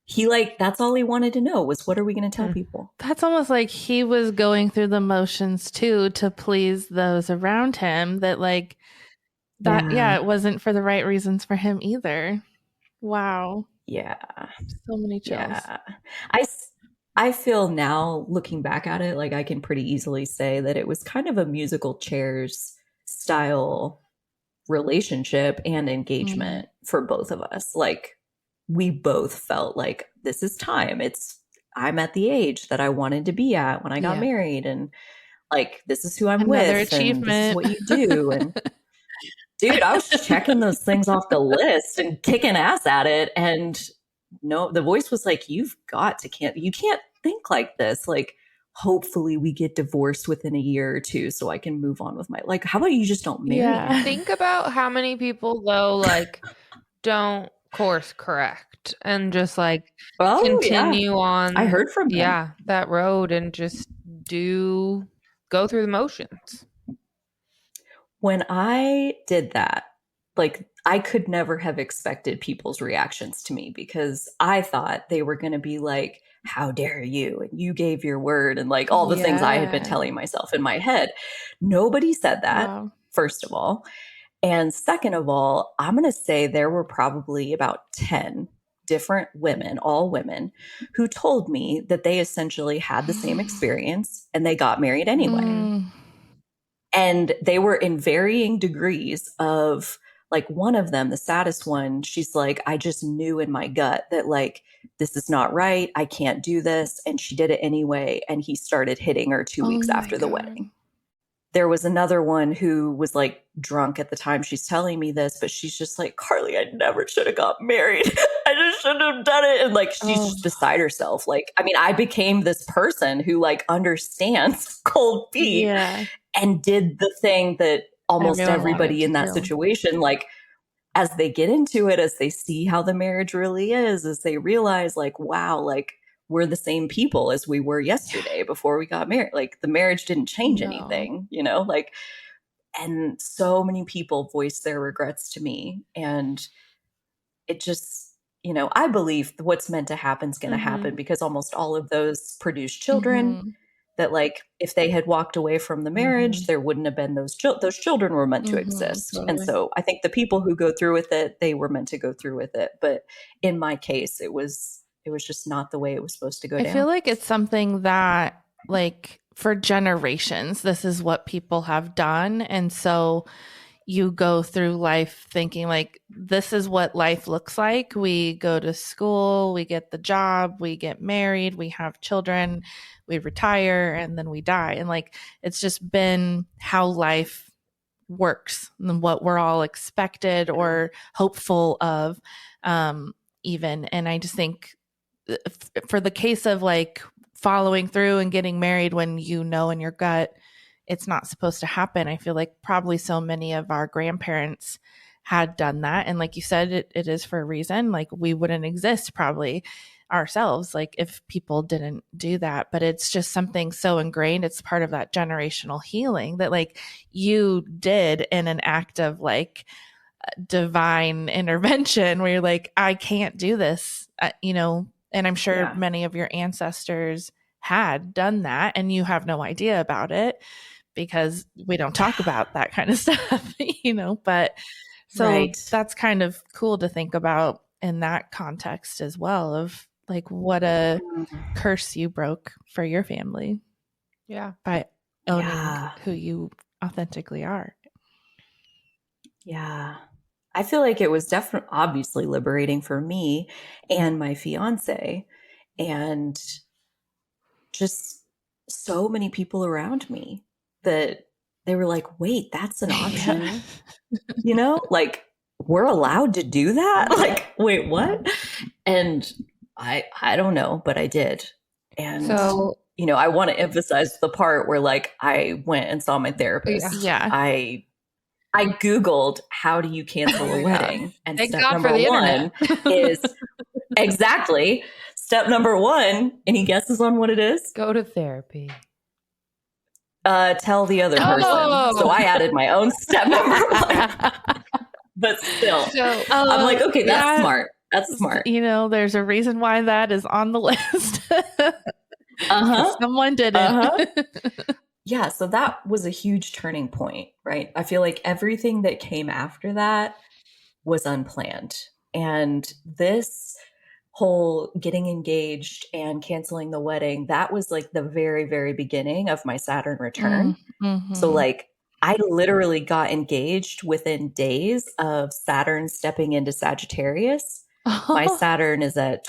he like, that's all he wanted to know was, what are we going to tell people? That's almost like he was going through the motions too to please those around him that like that. Yeah, it wasn't for the right reasons for him either. Wow. Yeah. So many chills. Yeah. I feel now looking back at it, like I can pretty easily say that it was kind of a musical chairs style relationship and engagement for both of us. Like we both felt like this is time. I'm at the age that I wanted to be at when I got married, and like this is who I'm Another with, achievement. and this is what you do. And dude, I was checking those things off the list and kicking ass at it. And no, the voice was like, you've got to you can't think like this. Like, hopefully we get divorced within a year or two so I can move on with my, like, how about you just don't marry me? Think about how many people though, like don't course correct and just like continue on. I heard from him. That road and just go through the motions. When I did that, like I could never have expected people's reactions to me because I thought they were going to be like, how dare you? And you gave your word and like all the things I had been telling myself in my head. Nobody said that, first of all. And second of all, I'm going to say there were probably about 10 different women, all women, who told me that they essentially had the same experience and they got married anyway. And they were in varying degrees of, like, one of them, the saddest one, she's like, I just knew in my gut that like, this is not right. I can't do this. And she did it anyway. And he started hitting her 2 weeks after the wedding. There was another one who was like drunk at the time she's telling me this, but she's just like, Carly, I never should have got married. I just shouldn't have done it. And like, she's just beside herself. Like, I mean, I became this person who like understands cold feet and did the thing that almost everybody in that situation, like, as they get into it, as they see how the marriage really is, as they realize like, wow, like we're the same people as we were yesterday before we got married. Like the marriage didn't change anything, you know, like, and so many people voiced their regrets to me. And it just, you know, I believe what's meant to happen is going to happen because almost all of those produce children that like, if they had walked away from the marriage, there wouldn't have been those children were meant to exist. And so I think the people who go through with it, they were meant to go through with it. But in my case, it was just not the way it was supposed to go down. I feel like it's something that like for generations, this is what people have done. And so, you go through life thinking like, this is what life looks like. We go to school, we get the job, we get married, we have children, we retire, and then we die. And like, it's just been how life works and what we're all expected or hopeful of, even. And I just think for the case of like following through and getting married when you know in your gut it's not supposed to happen, I feel like probably so many of our grandparents had done that. And like you said, it is for a reason. Like we wouldn't exist probably ourselves, like if people didn't do that. But it's just something so ingrained. It's part of that generational healing that like you did in an act of like divine intervention where you're like, I can't do this, and I'm sure many of your ancestors had done that and you have no idea about it because we don't talk about that kind of stuff, but so that's kind of cool to think about in that context as well of like what a curse you broke for your family. Yeah. By owning who you authentically are. Yeah. I feel like it was definitely obviously liberating for me and my fiance and just so many people around me that they were like, wait, that's an option. Like we're allowed to do that? Like, wait, what? And I don't know, but I did. And so, I want to emphasize the part where like I went and saw my therapist. Yeah. I Googled how do you cancel a wedding? And Thank step God number for the one is exactly step number one. Any guesses on what it is? Go to therapy. Tell the other person. So I added my own step number one. But still, I'm like, okay, that's smart. That's smart. There's a reason why that is on the list. Someone did it. Yeah, so that was a huge turning point, right? I feel like everything that came after that was unplanned. And this whole getting engaged and canceling the wedding, that was like the very, very beginning of my Saturn return. Mm-hmm. So like I literally got engaged within days of Saturn stepping into Sagittarius. My Saturn is at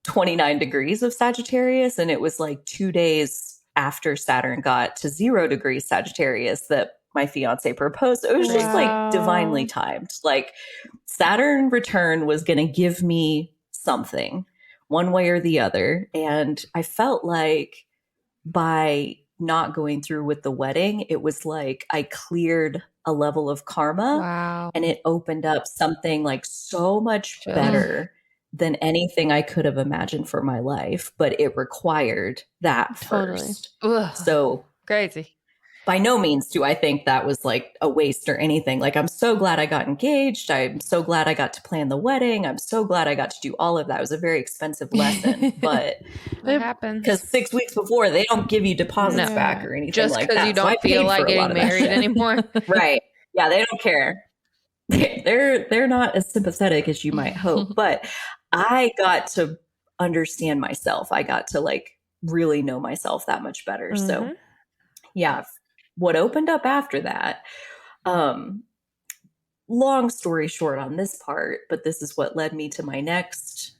29 degrees of Sagittarius, and it was like 2 days after Saturn got to 0 degrees Sagittarius that my fiance proposed. It was just like divinely timed. Like Saturn return was going to give me something one way or the other. And I felt like by not going through with the wedding, it was like I cleared a level of karma and it opened up something like so much better than anything I could have imagined for my life, but it required that first. So crazy. By no means do I think that was like a waste or anything. Like, I'm so glad I got engaged. I'm so glad I got to plan the wedding. I'm so glad I got to do all of that. It was a very expensive lesson, but it happens because 6 weeks before they don't give you deposits back or anything just like that. Just because you don't feel like getting married anymore. Right. Yeah. They don't care. They're not as sympathetic as you might hope, but I got to understand myself. I got to like really know myself that much better. Mm-hmm. So yeah, what opened up after that, long story short on this part, but this is what led me to my next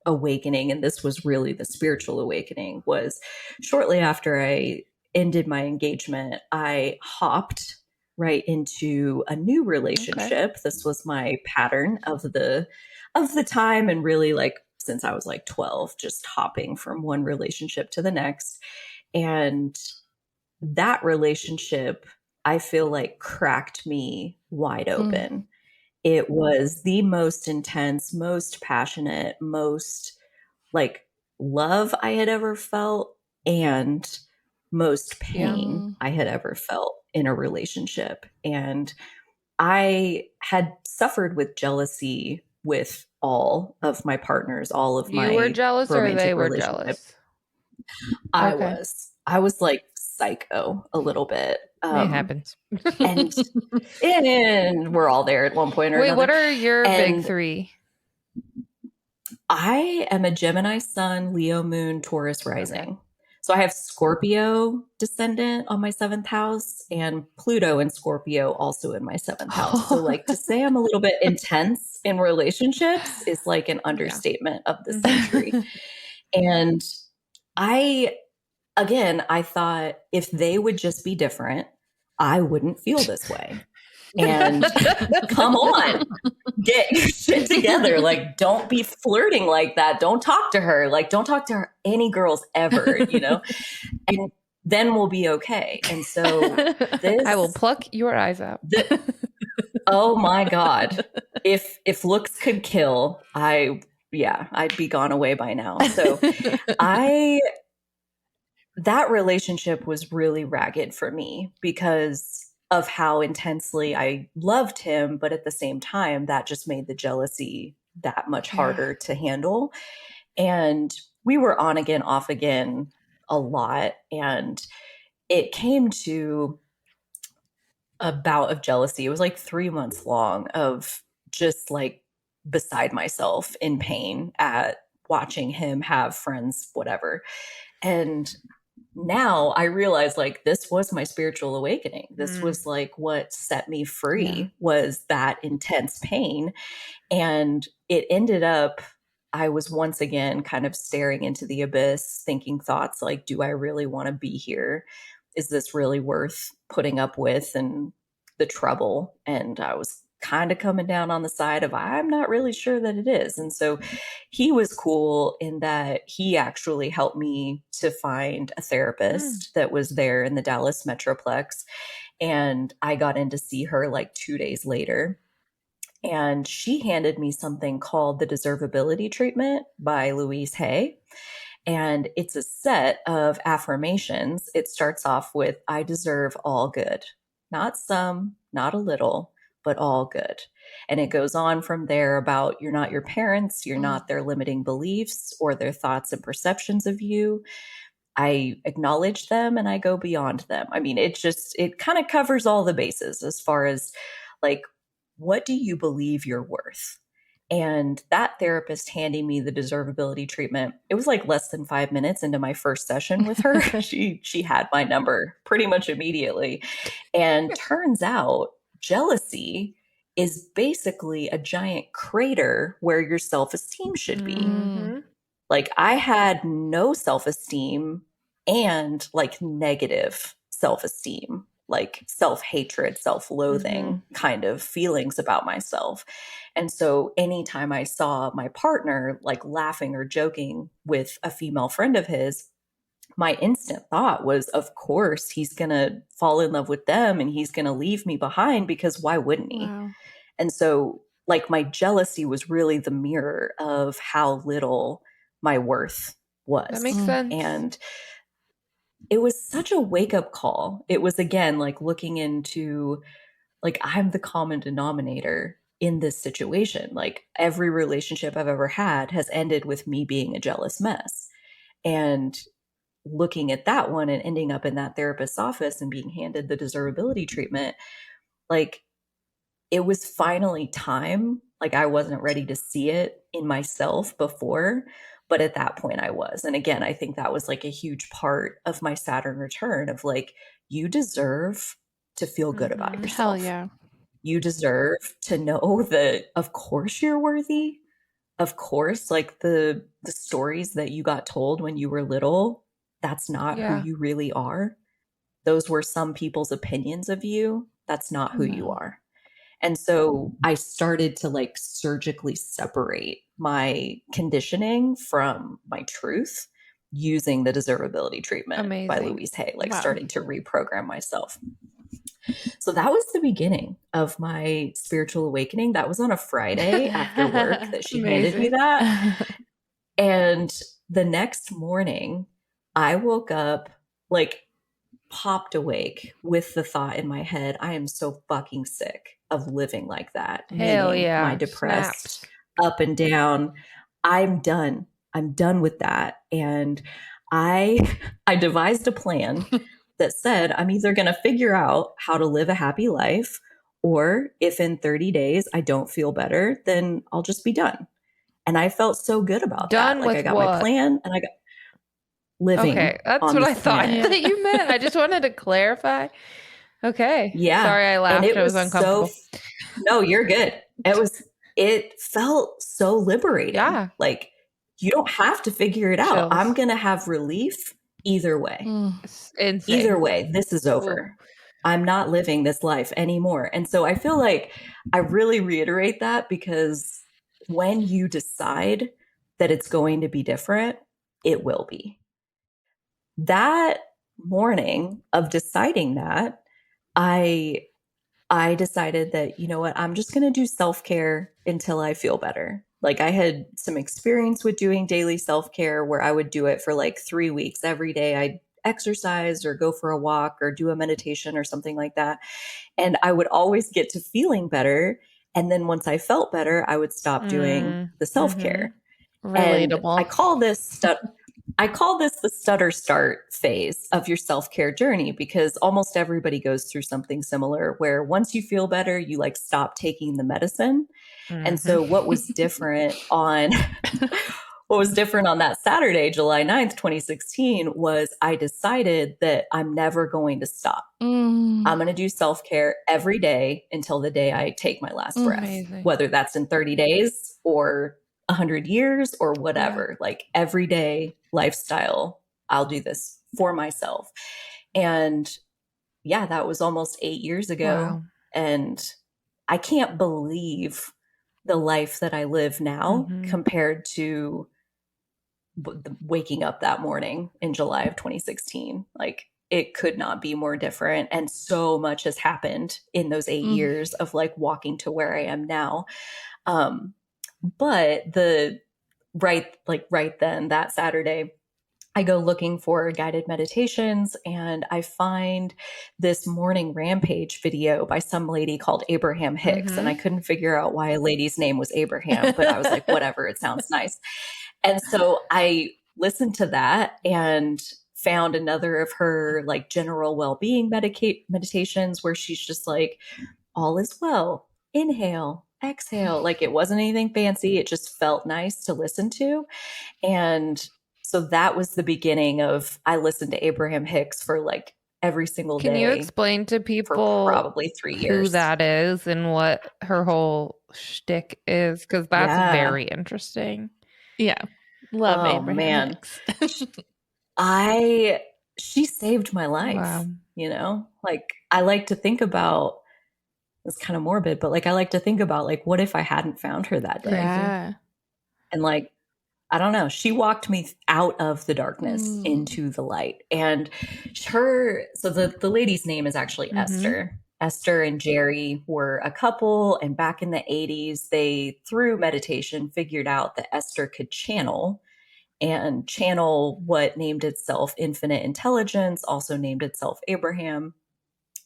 awakening. And this was really the spiritual awakening, was shortly after I ended my engagement, I hopped right into a new relationship. Okay. This was my pattern of the time, and really like since I was like 12, just hopping from one relationship to the next. And that relationship, I feel like, cracked me wide open. It was the most intense, most passionate, most like love I had ever felt, and most pain I had ever felt in a relationship. And I had suffered with jealousy with all of my partners, all of my You were jealous or they were jealous? I was like psycho a little bit. It happens. and we're all there at one point or another. Wait, what are your big three? I am a Gemini sun, Leo moon, Taurus rising. Okay. So So I have Scorpio descendant on my 7th house and Pluto and Scorpio also in my 7th house. So like to say I'm a little bit intense in relationships is like an understatement of the century. And I thought if they would just be different, I wouldn't feel this way. And come on, get your shit together. Like, don't be flirting like that. Don't talk to her. Like, don't talk to her, any girls ever, you know? And then we'll be okay. And so this, I will pluck your eyes out. Oh my God. If looks could kill, I'd be gone away by now. So that relationship was really ragged for me because of how intensely I loved him. But at the same time, that just made the jealousy that much harder to handle. And we were on again, off again a lot. And it came to a bout of jealousy. It was like 3 months long of just like beside myself in pain at watching him have friends, whatever. And now I realize like this was my spiritual awakening. This was like what set me free was that intense pain. And it ended up, I was once again kind of staring into the abyss, thinking thoughts like, do I really want to be here? Is this really worth putting up with and the trouble? And I was kind of coming down on the side of, I'm not really sure that it is. And so he was cool in that he actually helped me to find a therapist that was there in the Dallas Metroplex. And I got in to see her like 2 days later. And she handed me something called the Deservability Treatment by Louise Hay. And it's a set of affirmations. It starts off with, I deserve all good, not some, not a little, but all good. And it goes on from there about you're not your parents, you're not their limiting beliefs or their thoughts and perceptions of you. I acknowledge them and I go beyond them. I mean, it kind of covers all the bases as far as like, what do you believe you're worth? And that therapist handing me the deservability treatment, it was like less than 5 minutes into my first session with her. She had my number pretty much immediately. And turns out jealousy is basically a giant crater where your self-esteem should be. Like I had no self-esteem and like negative self-esteem, like self-hatred, self-loathing kind of feelings about myself. And so anytime I saw my partner like laughing or joking with a female friend of his, my instant thought was, of course, he's going to fall in love with them and he's going to leave me behind because why wouldn't he? Wow. And so like my jealousy was really the mirror of how little my worth was. That makes sense. And it was such a wake-up call. It was, again, like looking into, like, I'm the common denominator in this situation. Like, every relationship I've ever had has ended with me being a jealous mess. And looking at that one and ending up in that therapist's office and being handed the deservability treatment, like, it was finally time. Like, I wasn't ready to see it in myself before, but at that point I was. And again, I think that was like a huge part of my Saturn return of like, you deserve to feel good about yourself. Hell yeah. You deserve to know that of course you're worthy. Of course, like the stories that you got told when you were little, that's not who you really are. Those were some people's opinions of you. That's not who you are. And so I started to like surgically separate my conditioning from my truth using the deservability treatment by Louise Hay, like starting to reprogram myself. So that was the beginning of my spiritual awakening. That was on a Friday after work that she handed me that. And the next morning I woke up like popped awake with the thought in my head, I am so fucking sick of living like that. Hell yeah. My depressed up and down. I'm done. I'm done with that. And I devised a plan that said, I'm either going to figure out how to live a happy life, or if in 30 days I don't feel better, then I'll just be done. And I felt so good about that. Like I got my plan and living Okay, that's on what this I thought planet. that you meant. I just wanted to clarify. Okay. Yeah. Sorry, I laughed. And it I was was uncomfortable. no, you're good. It felt so liberating. Yeah. Like, you don't have to figure it out. Chills. I'm going to have relief either way. It's insane. Either way, this is over. Ooh. I'm not living this life anymore. And so I feel like I really reiterate that, because when you decide that it's going to be different, it will be. That morning of deciding that, I decided that, you know what, I'm just going to do self-care until I feel better. Like, I had some experience with doing daily self-care where I would do it for like 3 weeks. Every day I'd exercise or go for a walk or do a meditation or something like that. And I would always get to feeling better. And then once I felt better, I would stop doing the self-care. Relatable. And I call this the stutter start phase of your self-care journey, because almost everybody goes through something similar where once you feel better, you like stop taking the medicine. And so what was different on that Saturday, July 9th, 2016, was I decided that I'm never going to stop. I'm going to do self-care every day until the day I take my last breath, Amazing. whether that's in 30 days or 100 years or whatever. Like, everyday lifestyle, I'll do this for myself. And yeah, that was almost 8 years ago. Wow. And I can't believe the life that I live now compared to waking up that morning in July of 2016. Like, it could not be more different. And so much has happened in those 8 years of like walking to where I am now. But right then, that Saturday, I go looking for guided meditations, and I find this morning rampage video by some lady called Abraham Hicks. And I couldn't figure out why a lady's name was Abraham, but I was like, whatever, it sounds nice. And so I listened to that and found another of her like general well-being meditations where she's just like, all is well, inhale, exhale. Like, it wasn't anything fancy. It just felt nice to listen to. And so that was the beginning of, I listened to Abraham Hicks for like every single day. Can you explain to people for probably 3 years who that is and what her whole shtick is? Because that's very interesting. Yeah. Love Oh, Abraham man. Hicks. She saved my life. Wow. You know, like, I like to think about, it's kind of morbid, but like, I like to think about like, what if I hadn't found her that day? Yeah. And like, I don't know, she walked me out of the darkness into the light. And so the lady's name is actually Esther. Esther and Jerry were a couple, and back in the 80s, they, through meditation, figured out that Esther could channel what named itself Infinite Intelligence, also named itself Abraham.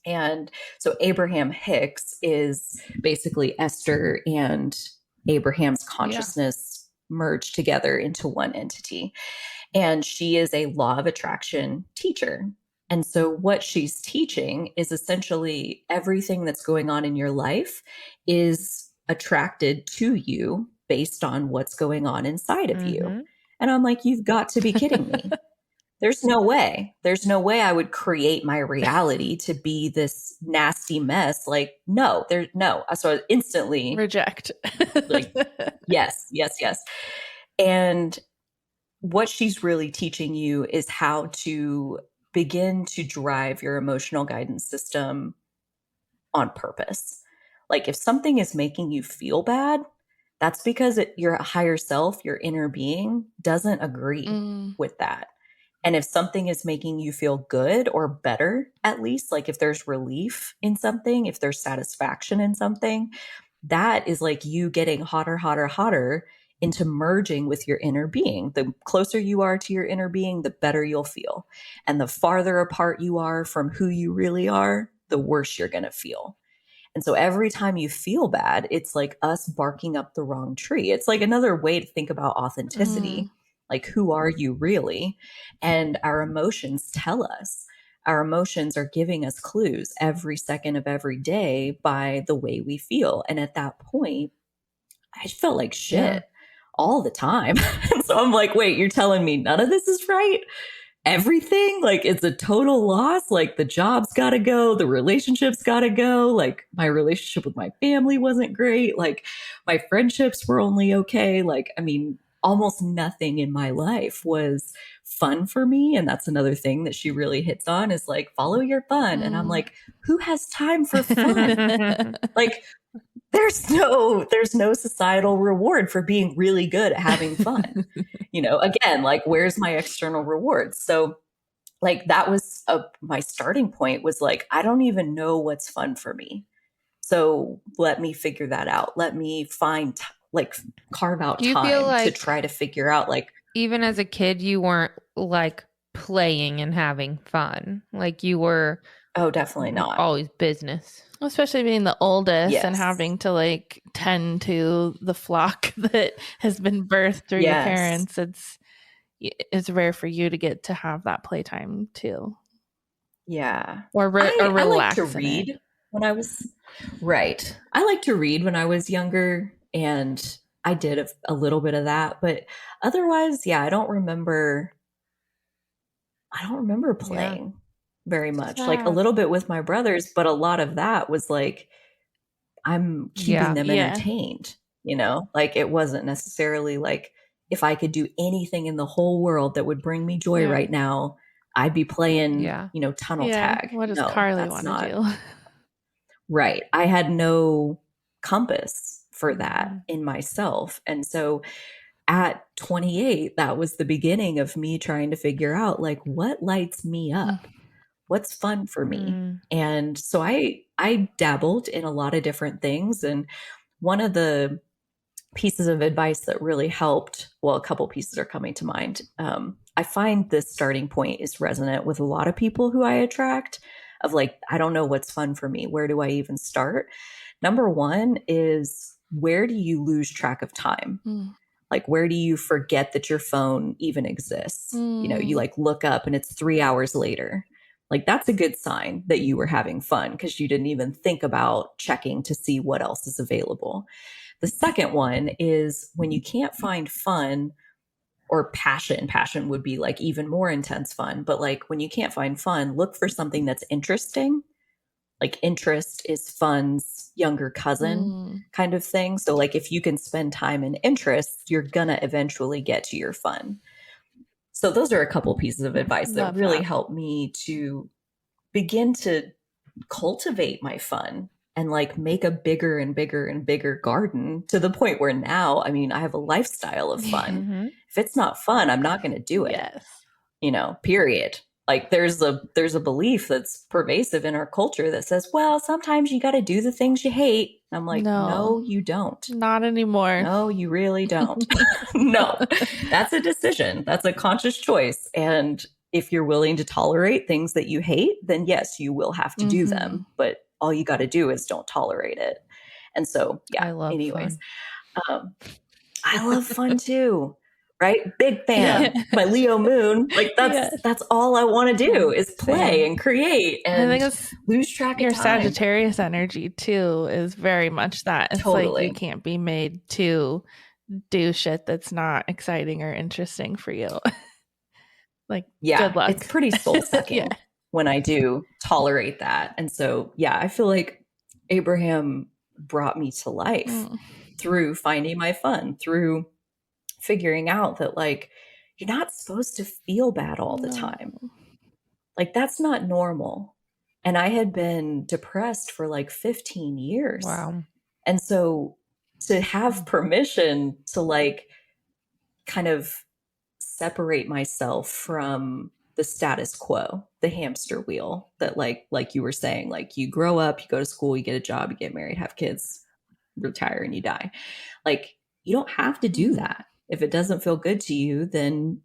And so Abraham Hicks is basically Esther and Abraham's consciousness merged together into one entity. And she is a law of attraction teacher. And so what she's teaching is essentially everything that's going on in your life is attracted to you based on what's going on inside of you. And I'm like, you've got to be kidding me. There's no way. There's no way I would create my reality to be this nasty mess. Like, no. So instantly Reject. like, yes. And what she's really teaching you is how to begin to drive your emotional guidance system on purpose. Like, if something is making you feel bad, that's because your higher self, your inner being, doesn't agree with that. And if something is making you feel good or better, at least, like if there's relief in something, if there's satisfaction in something, that is like you getting hotter into merging with your inner being. The closer you are to your inner being, the better you'll feel. And the farther apart you are from who you really are, the worse you're going to feel. And so every time you feel bad, it's like us barking up the wrong tree. It's like another way to think about authenticity. Like, who are you really? And our emotions tell us. Our emotions are giving us clues every second of every day by the way we feel. And at that point, I felt like shit all the time. So I'm like, wait, you're telling me none of this is right? everything. Like, it's a total loss. Like, the job's got to go, the relationship's got to go. Like, my relationship with my family wasn't great. Like, my friendships were only okay. Like, I mean, almost nothing in my life was fun for me. And that's another thing that she really hits on, is like, follow your fun. And I'm like, who has time for fun? Like, there's no societal reward for being really good at having fun. Again, like, where's my external rewards? So, like, that was my starting point, was like, I don't even know what's fun for me. So let me figure that out. Let me find, like, carve out time to try to figure out, like, even as a kid, you weren't like playing and having fun. Like, you were. Oh, definitely not. Always business. Especially being the oldest, yes, and having to like tend to the flock that has been birthed through your parents. It's rare for you to get to have that playtime too. Yeah. Or relax. I like to read when I was right. I like to read when I was younger, and I did a little bit of that, but otherwise, yeah, I don't remember playing very much. Sad. Like, a little bit with my brothers, but a lot of that was like, I'm keeping them entertained, like, it wasn't necessarily like, if I could do anything in the whole world that would bring me joy right now, I'd be playing, tunnel tag. What does Carly want to do? Right. I had no compass for that in myself. And so at 28, that was the beginning of me trying to figure out, like, what lights me up? What's fun for me? And so I dabbled in a lot of different things. And one of the pieces of advice that really helped, well, a couple pieces are coming to mind. I find this starting point is resonant with a lot of people who I attract, of like, I don't know what's fun for me. Where do I even start? Number one is, where do you lose track of time? Like, where do you forget that your phone even exists? You like look up and it's 3 hours later. Like, that's a good sign that you were having fun, because you didn't even think about checking to see what else is available. The second one is, when you can't find fun or passion would be like even more intense fun. But like, when you can't find fun, look for something that's interesting. Like, interest is fun's younger cousin kind of thing. So like, if you can spend time in interest, you're gonna eventually get to your fun. So those are a couple pieces of advice that really helped me to begin to cultivate my fun, and like make a bigger and bigger and bigger garden, to the point where now, I mean, I have a lifestyle of fun. If it's not fun, I'm not going to do it. Period. Like, there's a belief that's pervasive in our culture that says, well, sometimes you got to do the things you hate. I'm like, no, you don't. Not anymore. No, you really don't. No, that's a decision. That's a conscious choice. And if you're willing to tolerate things that you hate, then yes, you will have to do them. But all you got to do is don't tolerate it. And so, yeah, anyways, I love fun too. Right? Big fan. My Leo moon. Like, that's all I want to do, is play and create and I think lose track of time. Your Sagittarius energy too is very much that. It's like, you can't be made to do shit that's not exciting or interesting for you. Like, good luck. It's pretty soul sucking when I do tolerate that. And so, I feel like Abraham brought me to life through finding my fun, through figuring out that, like, you're not supposed to feel bad all the time. Like, that's not normal. And I had been depressed for like 15 years. Wow. And so to have permission to like kind of separate myself from the status quo, the hamster wheel that like you were saying, like, you grow up, you go to school, you get a job, you get married, have kids, retire, and you die. Like, you don't have to do that. If it doesn't feel good to you, then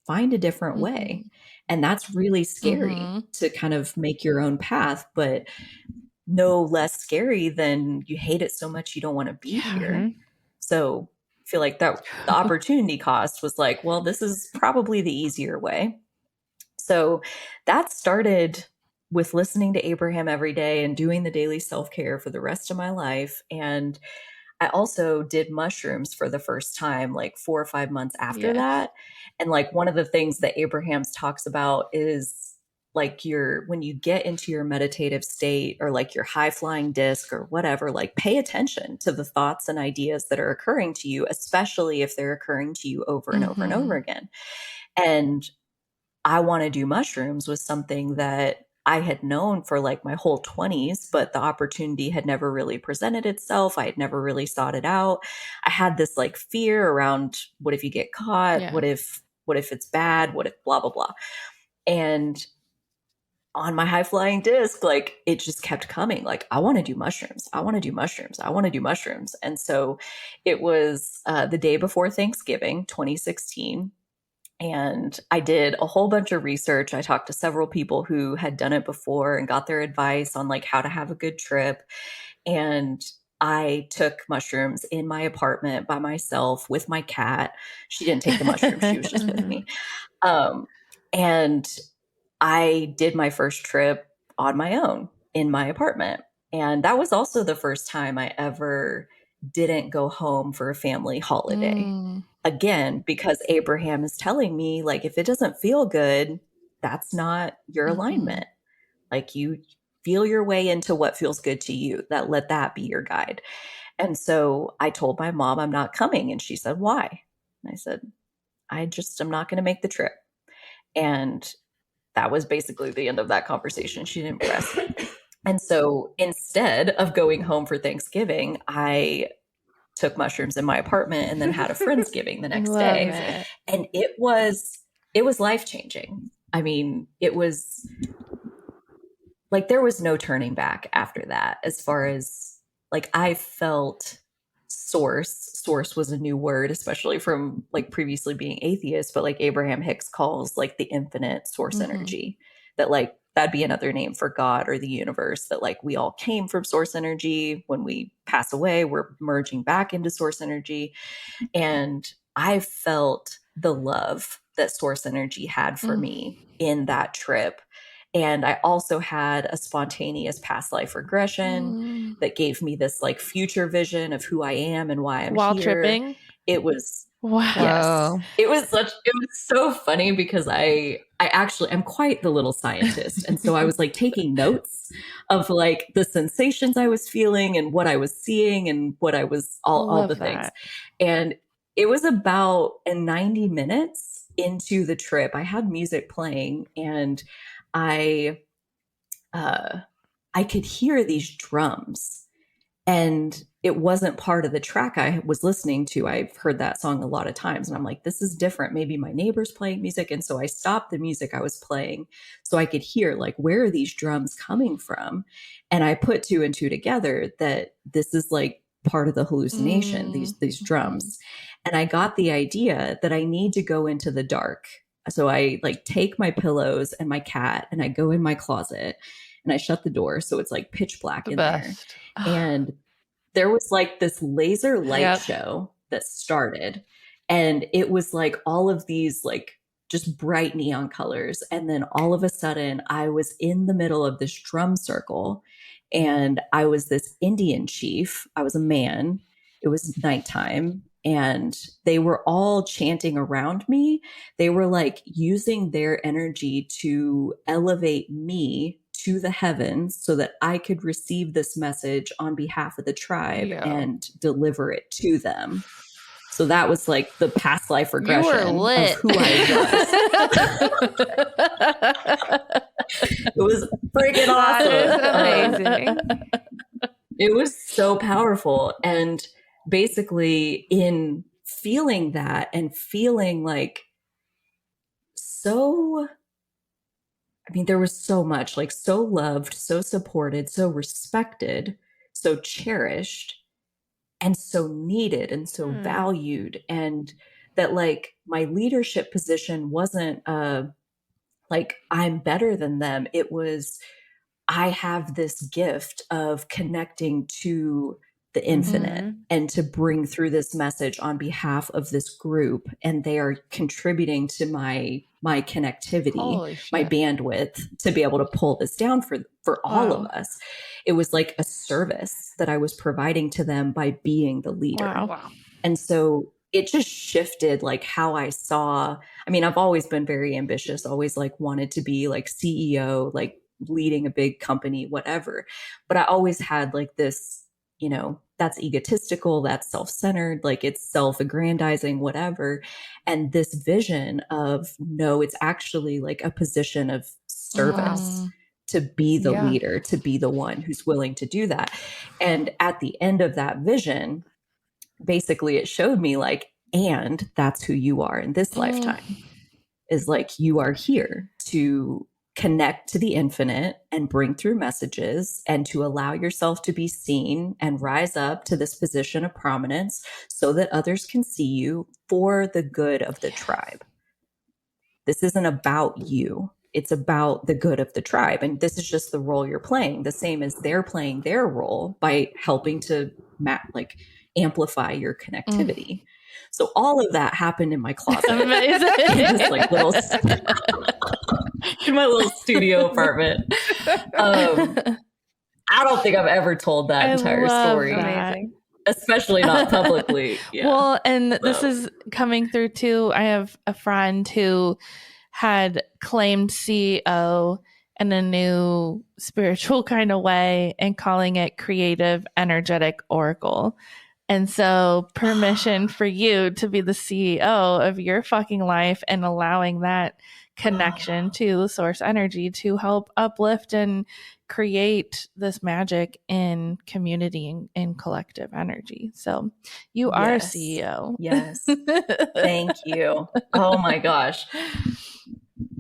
find a different way. And that's really scary to kind of make your own path, but no less scary than you hate it so much you don't want to be here. So I feel like that the opportunity cost was like, well, this is probably the easier way. So that started with listening to Abraham every day and doing the daily self-care for the rest of my life. And I also did mushrooms for the first time, like 4 or 5 months after Yes. that. And like one of the things that Abraham's talks about is like when you get into your meditative state or like your high flying disc or whatever, like pay attention to the thoughts and ideas that are occurring to you, especially if they're occurring to you over and over and over again. And I want to do mushrooms was something that I had known for like my whole 20s, but the opportunity had never really presented itself. I had never really sought it out. I had this like fear around what if you get caught? Yeah. What if it's bad? What if blah, blah, blah. And on my high flying disc, like it just kept coming. Like, I want to do mushrooms. I want to do mushrooms. I want to do mushrooms. And so it was the day before Thanksgiving, 2016. And I did a whole bunch of research. I talked to several people who had done it before and got their advice on like how to have a good trip. And I took mushrooms in my apartment by myself with my cat. She didn't take the mushrooms. She was just with me. And I did my first trip on my own in my apartment. And that was also the first time I ever didn't go home for a family holiday. Again, because Abraham is telling me, like, if it doesn't feel good, that's not your alignment. Like, you feel your way into what feels good to you, let that be your guide. And so I told my mom I'm not coming. And she said, why? And I said, I'm not going to make the trip. And that was basically the end of that conversation. She didn't press. And so instead of going home for Thanksgiving, I took mushrooms in my apartment and then had a Friendsgiving the next day. And it was life-changing. I mean, it was like there was no turning back after that, as far as like I felt source was a new word, especially from like previously being atheist, but like Abraham Hicks calls like the infinite source energy, that like that'd be another name for God or the universe, that like we all came from source energy. When we pass away, we're merging back into source energy. And I felt the love that source energy had for me in that trip. And I also had a spontaneous past life regression that gave me this like future vision of who I am and why I'm while here. Tripping. It was, wow. Yes, it was so funny because I actually am quite the little scientist. And so I was like taking notes of like the sensations I was feeling and what I was seeing and what I was, all the things. And it was about 90 minutes into the trip, I had music playing and I could hear these drums, and it wasn't part of the track I was listening to. I've heard that song a lot of times and I'm like, this is different. Maybe my neighbor's playing music. And so I stopped the music I was playing so I could hear like, where are these drums coming from? And I put 2 and 2 together that this is like part of the hallucination, these drums. And I got the idea that I need to go into the dark. So I like take my pillows and my cat and I go in my closet and I shut the door. So it's like pitch black in there. And there was like this laser light show that started, and it was like all of these like just bright neon colors. And then all of a sudden I was in the middle of this drum circle and I was this Indian chief. I was a man. It was nighttime and they were all chanting around me. They were like using their energy to elevate me to the heavens so that I could receive this message on behalf of the tribe and deliver it to them. So that was like the past life regression of who I was. It was freaking awesome. That is amazing. It was so powerful. And basically in feeling that and feeling like so, I mean, there was so much, like so loved, so supported, so respected, so cherished, and so needed and so valued. And that like my leadership position wasn't like I'm better than them. It was, I have this gift of connecting to the infinite and to bring through this message on behalf of this group. And they are contributing to my connectivity, my bandwidth to be able to pull this down for all of us. It was like a service that I was providing to them by being the leader. Wow. And so it just shifted like how I saw, I mean, I've always been very ambitious, always like wanted to be like CEO, like leading a big company, whatever. But I always had like this, you know, that's egotistical, that's self-centered, like it's self-aggrandizing, whatever. And this vision of, no, it's actually like a position of service to be the leader, to be the one who's willing to do that. And at the end of that vision, basically it showed me like, and that's who you are in this lifetime, is like, you are here to connect to the infinite and bring through messages and to allow yourself to be seen and rise up to this position of prominence so that others can see you for the good of the tribe. This isn't about you. It's about the good of the tribe. And this is just the role you're playing, the same as they're playing their role by helping to amplify your connectivity. So all of that happened in my closet. Amazing. In this like little in my little studio apartment. I don't think I've ever told that entire story. Amazing. Especially not publicly. Yeah. Well, and this is coming through too. I have a friend who had claimed CEO in a new spiritual kind of way and calling it creative energetic oracle. And so permission for you to be the CEO of your fucking life and allowing that connection to the source energy to help uplift and create this magic in community and collective energy. So you are a CEO. Yes. Thank you. Oh my gosh.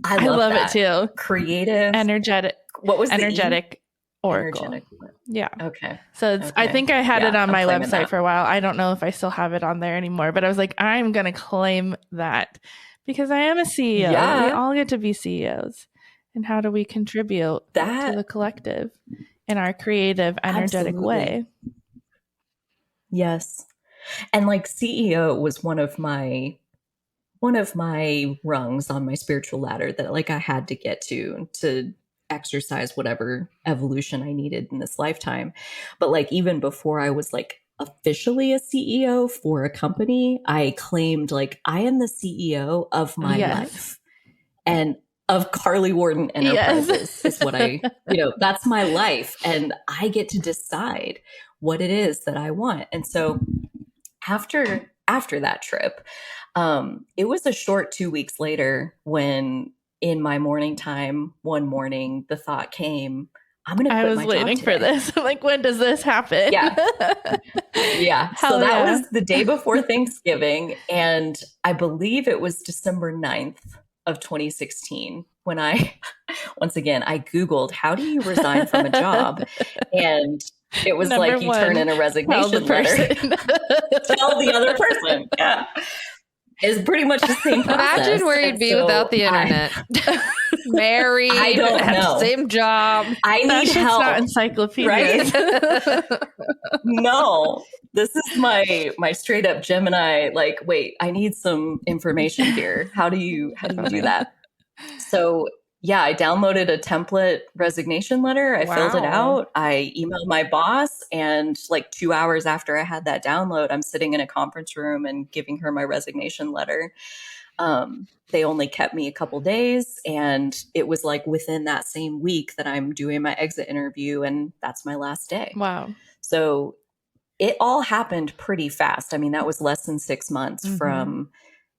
I love it too. Creative. Energetic. What was energetic oracle? Energetic. Yeah. Okay. So it's, I think I had it on my website for a while. I don't know if I still have it on there anymore, but I was like, I'm going to claim that because I am a CEO. Yeah. We all get to be CEOs. And how do we contribute to the collective in our creative, energetic way? Yes. And like CEO was one of my rungs on my spiritual ladder that like I had to get to exercise whatever evolution I needed in this lifetime. But like even before I was like officially a CEO for a company, I claimed like I am the CEO of my life and of Carly Whorton Enterprises is what I, that's my life. And I get to decide what it is that I want. And so after that trip, it was a short 2 weeks later when in my morning time, one morning, the thought came, I'm going to quit my job. I was waiting for this. I'm like, when does this happen? Yeah. Yeah. So that was the day before Thanksgiving. And I believe it was December 9th of 2016 when once again, I Googled, how do you resign from a job? And it was like, you turn in a resignation letter. Tell the other person. Yeah. Is pretty much the same process. Imagine where you'd be without the internet. Married, I don't know. Same job. I need help. Not encyclopedias. Right? No, this is my straight up Gemini. Like, wait, I need some information here. How do you do that? So yeah, I downloaded a template resignation letter. I filled it out. I emailed my boss, and like 2 hours after I had that download, I'm sitting in a conference room and giving her my resignation letter. They only kept me a couple days, and it was like within that same week that I'm doing my exit interview, and that's my last day. Wow. So it all happened pretty fast. I mean, that was less than 6 months from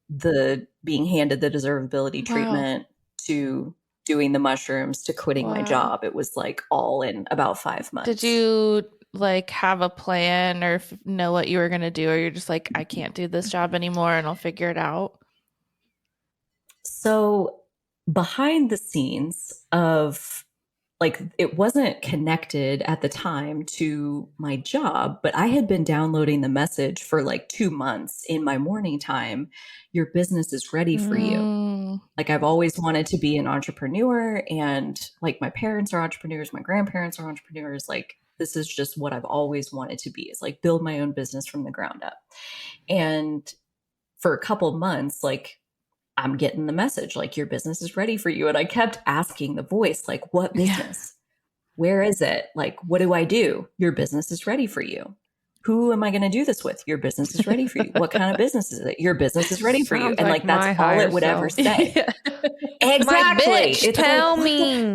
the being handed the deservability treatment to doing the mushrooms to quitting my job. It was like all in about 5 months. Did you like have a plan or know what you were going to do? Or you're just like, I can't do this job anymore and I'll figure it out? So behind the scenes of like, it wasn't connected at the time to my job, but I had been downloading the message for like 2 months in my morning time. Your business is ready for you. Like, I've always wanted to be an entrepreneur, and like my parents are entrepreneurs, my grandparents are entrepreneurs. Like, This is just what I've always wanted to be, is like build my own business from the ground up. And for a couple months, like I'm getting the message, like your business is ready for you. And I kept asking the voice, like, what business? Where is it? Like, what do I do? Your business is ready for you. Who am I going to do this with? Your business is ready for you. What kind of business is it? Your business is ready for you. And like that's all it would ever say. Exactly. My bitch, it's tell like, me.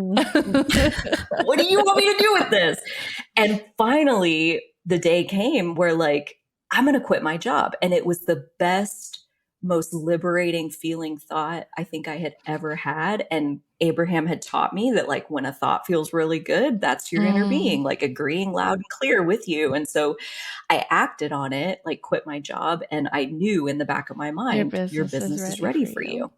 what do you want me to do with this? And finally, the day came where like, I'm going to quit my job. And it was the best, most liberating feeling thought I think I had ever had. And Abraham had taught me that like when a thought feels really good, that's your inner being, like agreeing loud and clear with you. And so I acted on it, like quit my job. And I knew in the back of my mind, your business is ready for you.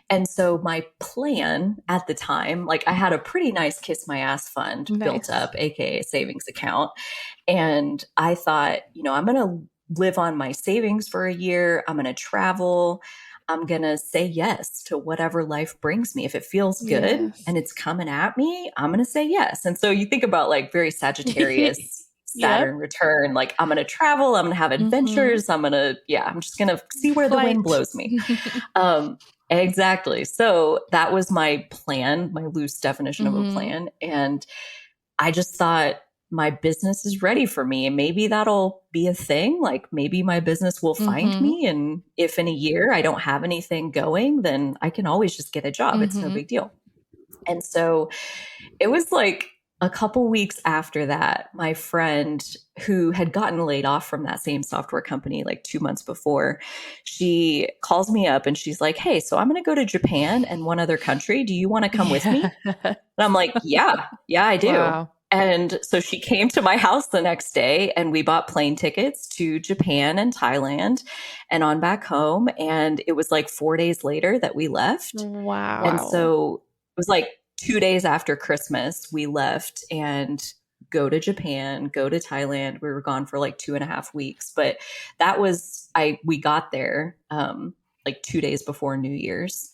And so my plan at the time, like I had a pretty nice kiss my ass fund built up, AKA savings account. And I thought, you know, I'm going to live on my savings for a year. I'm going to travel. I'm going to say yes to whatever life brings me. If it feels good and it's coming at me, I'm going to say yes. And so you think about like very Sagittarius Saturn return, like I'm going to travel, I'm going to have adventures. I'm just going to see where the wind blows me. Exactly. So that was my plan, my loose definition of a plan. And I just thought, my business is ready for me and maybe that'll be a thing. Like maybe my business will find me. And if in a year I don't have anything going, then I can always just get a job. It's no big deal. And so it was like a couple weeks after that, my friend who had gotten laid off from that same software company like 2 months before, she calls me up and she's like, hey, so I'm going to go to Japan and one other country. Do you want to come with me? And I'm like, yeah, I do. Wow. And so she came to my house the next day and we bought plane tickets to Japan and Thailand and on back home. And it was like 4 days later that we left. Wow. And so it was like 2 days after Christmas, we left and go to Japan, go to Thailand. We were gone for like 2.5 weeks, but that was, we got there like 2 days before New Year's.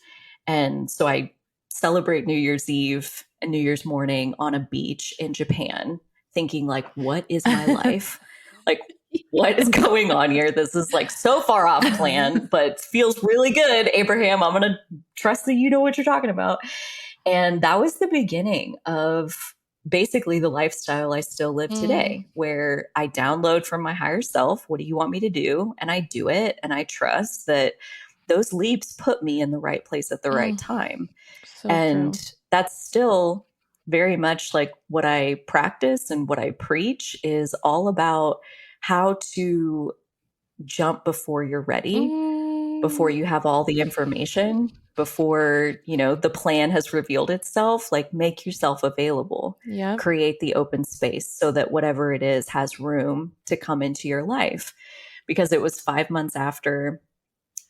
And so I celebrate New Year's Eve and New Year's morning on a beach in Japan, thinking like, what is my life? Like, what is going on here? This is like so far off plan, but feels really good. Abraham, I'm going to trust that you know what you're talking about. And that was the beginning of basically the lifestyle I still live today, where I download from my higher self, what do you want me to do? And I do it. And I trust that those leaps put me in the right place at the right time. So and true. That's still very much like what I practice and what I preach is all about how to jump before you're ready, before you have all the information, before, you know, the plan has revealed itself. Like make yourself available, create the open space so that whatever it is has room to come into your life. Because it was 5 months after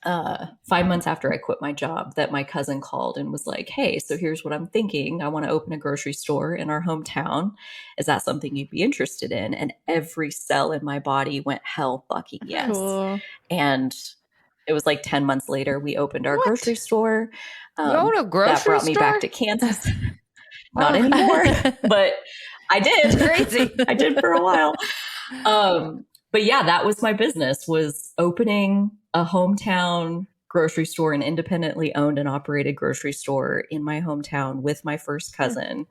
5 months after I quit my job that my cousin called and was like, hey, so here's what I'm thinking. I want to open a grocery store in our hometown. Is that something you'd be interested in? And every cell in my body went hell fucking yes. Cool. And it was like 10 months later, we opened our grocery store. You own a grocery that brought me store? back to Kansas. Not anymore, but I did. Crazy. I did for a while. But yeah, that was my business, was opening a hometown grocery store, an independently owned and operated grocery store in my hometown with my first cousin.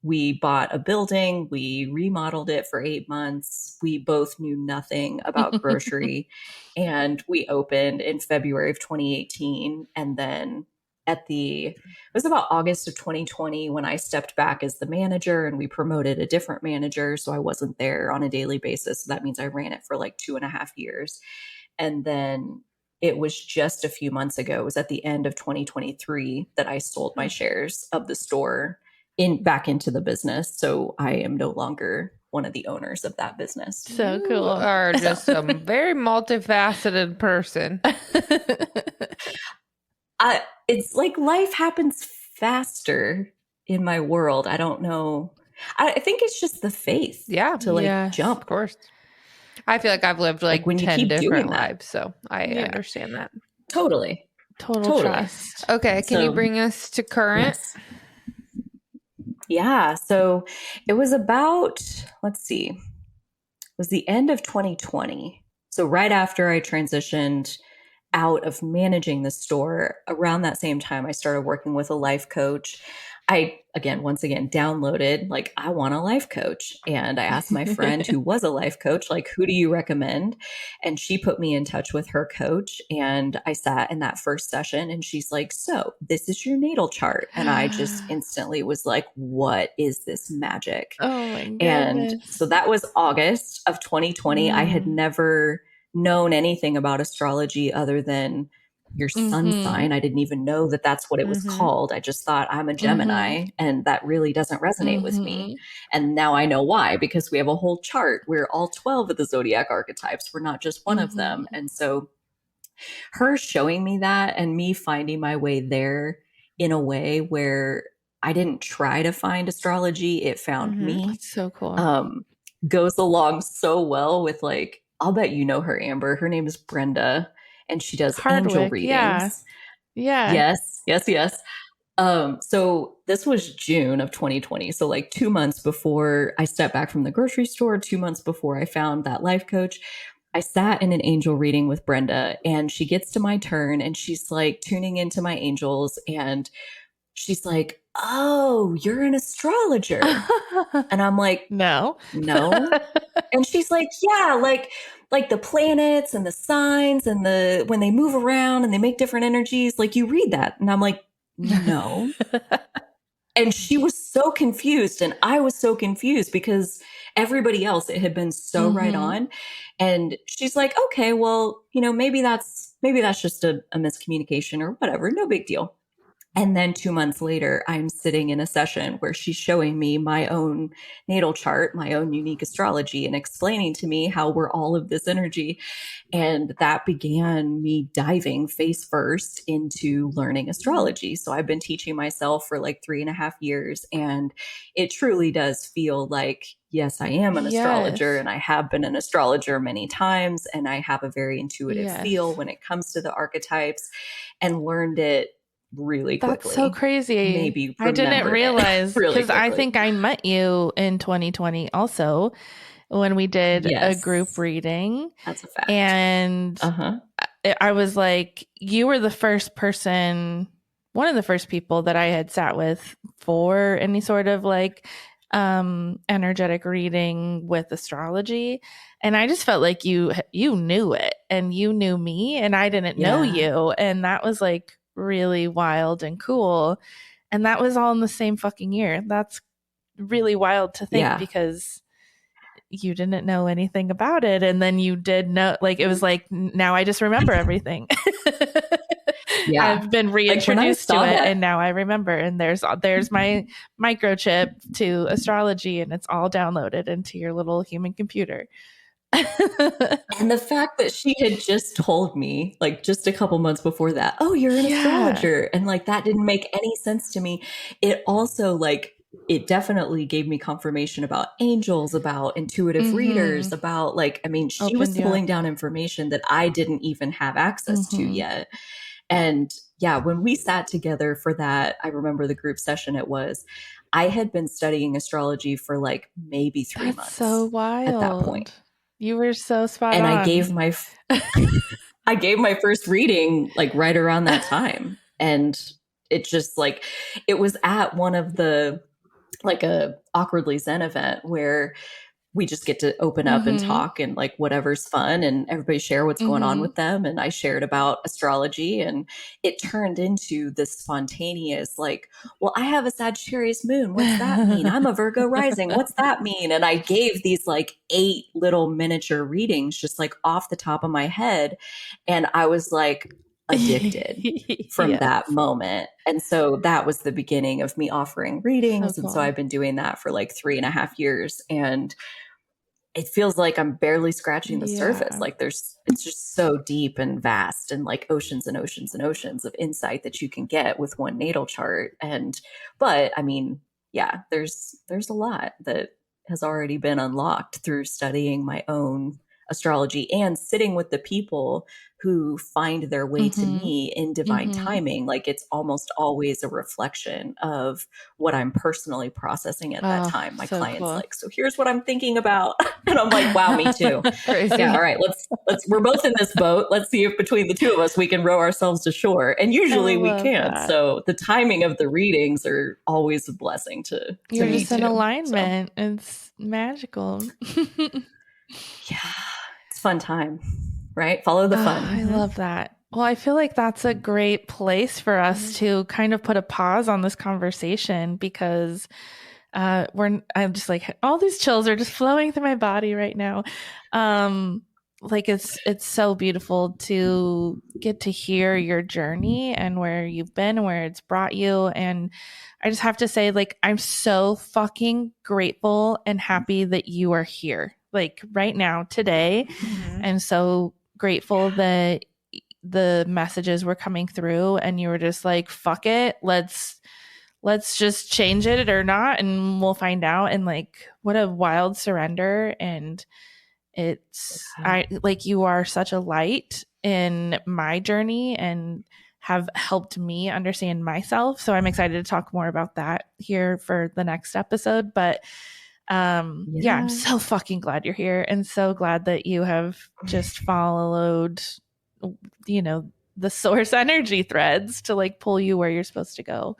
We bought a building. We remodeled it for 8 months. We both knew nothing about grocery. And we opened in February of 2018. And then it was about August of 2020 when I stepped back as the manager and we promoted a different manager. So I wasn't there on a daily basis. So that means I ran it for like 2.5 years. And then it was just a few months ago, it was at the end of 2023 that I sold my shares of the store back into the business. So I am no longer one of the owners of that business. So cool. You are just a very multifaceted person. It's like life happens faster in my world. I don't know. I think it's just the faith to jump. Of course. I feel like I've lived like when 10 different lives, so I understand that. Totally. Total trust. Okay, can you bring us to current? Yes. Yeah. So it was about, let's see, it was the end of 2020. So right after I transitioned out of managing the store, around that same time, I started working with a life coach. Once again, downloaded, like, I want a life coach. And I asked my friend who was a life coach, like, who do you recommend? And she put me in touch with her coach. And I sat in that first session and she's like, so this is your natal chart. And I just instantly was like, what is this magic? Oh my And goodness. so that was August of 2020. I had never known anything about astrology other than your sun Mm-hmm. sign. I didn't even know that that's what it was Mm-hmm. called. I just thought I'm a Mm-hmm. Gemini, and that really doesn't resonate with me. Mm-hmm. And now I know why, because we have a whole chart. We're all 12 of the zodiac archetypes. We're not just one of them. Mm-hmm. And so her showing me that and me finding my way there in a way where I didn't try to find astrology, it found Mm-hmm. me, That's so cool. um, goes along so well with, like, I'll bet you know her, Amber. Her name is Brenda, and she does angel Hardwick, yeah. readings. Yeah. Yes, yes, yes. So this was June of 2020. So like 2 months before I stepped back from the grocery store, 2 months before I found that life coach, I sat in an angel reading with Brenda, and she gets to my turn and she's like tuning into my angels, and she's like, "Oh, you're an astrologer." And I'm like, No. "No." And she's like, "Yeah, like the planets and the signs and the when they move around and they make different energies, like you read that." And I'm like, "No." And she was so confused and I was so confused because everybody else, it had been so right Mm-hmm. on. And she's like, "Okay, well, maybe that's just a miscommunication or whatever, no big deal." And then 2 months later, I'm sitting in a session where she's showing me my own natal chart, my own unique astrology, and explaining to me how we're all of this energy. And that began me diving face first into learning astrology. So I've been teaching myself for like 3.5 years. And it truly does feel like, yes, I am an astrologer, Yes. and I have been an astrologer many times. And I have a very intuitive feel Yes. when it comes to the archetypes, and learned it really That's so quickly. crazy. Maybe I didn't remembered it realize really because I quickly. think I met you in 2020 also when we did a group Yes, reading. that's a fact. And Uh-huh. I was like, you were the first person, one of the first people that I had sat with for any sort of like energetic reading with astrology. And I just felt like you knew it and you knew me and I didn't know Yeah. you. And that was like really wild and cool. And that was all in the same fucking year. That's really wild to think Yeah. because you didn't know anything about it and then you did know, like it was like now I just remember everything. Yeah. I've been Like when I reintroduced to saw it that, and now I remember and there's my microchip to astrology and it's all downloaded into your little human computer. and the fact that she had just told me, like, just a couple months before that, "Oh, you're an Yeah. astrologer." And like that didn't make any sense to me. It also, like, it definitely gave me confirmation about angels, about intuitive readers, Mhm. about, like, I mean, she was Opened you pulling up. down information that I didn't even have access to Mhm. yet. And yeah, when we sat together for that, I remember the group session it was, I had been studying astrology for like maybe three That's so months at that point. wild. You were so spot And on. I gave my first reading like right around that time. And it just like it was at one of the like a awkwardly zen event where we just get to open up and Mhm. talk and like whatever's fun and everybody share what's going on Mhm. with them. And I shared about astrology, and it turned into this spontaneous, like, well, I have a Sagittarius moon. What's that mean? I'm a Virgo rising. What's that mean? And I gave these like 8 little miniature readings just like off the top of my head. And I was like addicted from that Yes. moment. And so that was the beginning of me offering So readings. And so cool. I've been doing that for like 3.5 years. And it feels like I'm barely scratching the surface. Yeah. Like it's just so deep and vast, and like oceans and oceans and oceans of insight that you can get with one natal chart. But I mean, yeah, there's a lot that has already been unlocked through studying my own astrology and sitting with the people who find their way to me in divine timing, like it's almost always a reflection of what I'm personally processing at that time. My so client's cool. like, so here's what I'm thinking about. And I'm like, wow, me too. Crazy. Yeah, all right, let's we're both in this boat. Let's see if between the two of us we can row ourselves to shore. And usually we can. That. So the timing of the readings are always a blessing to You're me just in too. alignment. So. It's magical. Yeah, it's fun time, right? Follow the fun. I love that. Well, I feel like that's a great place for us to kind of put a pause on this conversation, because I'm just like, all these chills are just flowing through my body right now. Like it's so beautiful to get to hear your journey and where you've been and where it's brought you. And I just have to say, like, I'm so fucking grateful and happy that you are here, like right now, today. And so grateful that the messages were coming through and you were just like, fuck it, let's just change it or not, and we'll find out. And like, what a wild surrender. And I like, you are such a light in my journey and have helped me understand myself. So I'm excited to talk more about that here for the next episode. But yeah, I'm so fucking glad you're here, and so glad that you have just followed, the source energy threads to like pull you where you're supposed to go.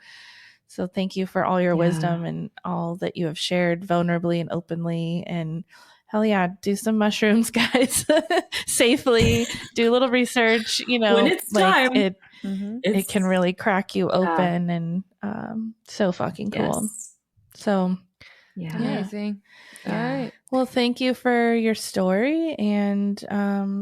So thank you for all your wisdom and all that you have shared vulnerably and openly. And hell yeah, do some mushrooms, guys. Safely. Do a little research, when it's like time. It can really crack you open, and so fucking cool. Yes. So amazing. All right. Well, thank you for your story, and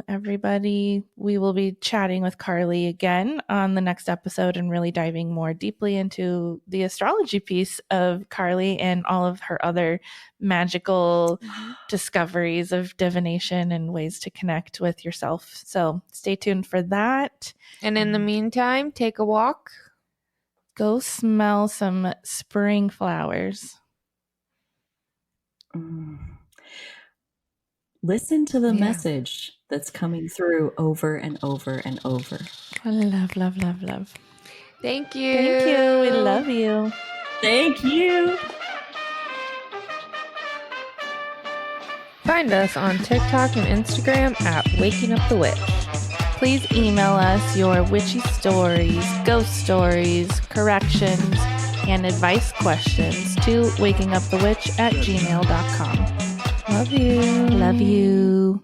everybody, we will be chatting with Carly again on the next episode and really diving more deeply into the astrology piece of Carly and all of her other magical discoveries of divination and ways to connect with yourself. So stay tuned for that. And in the meantime, take a walk. Go smell some spring flowers. Listen to the message that's coming through over and over and over. Love, love, love, love. Thank you. Thank you. We love you. Thank you. Find us on TikTok and Instagram at Waking Up the Witch. Please email us your witchy stories, ghost stories, corrections, and advice questions to wakingupthewitch@gmail.com. Love you. Love you.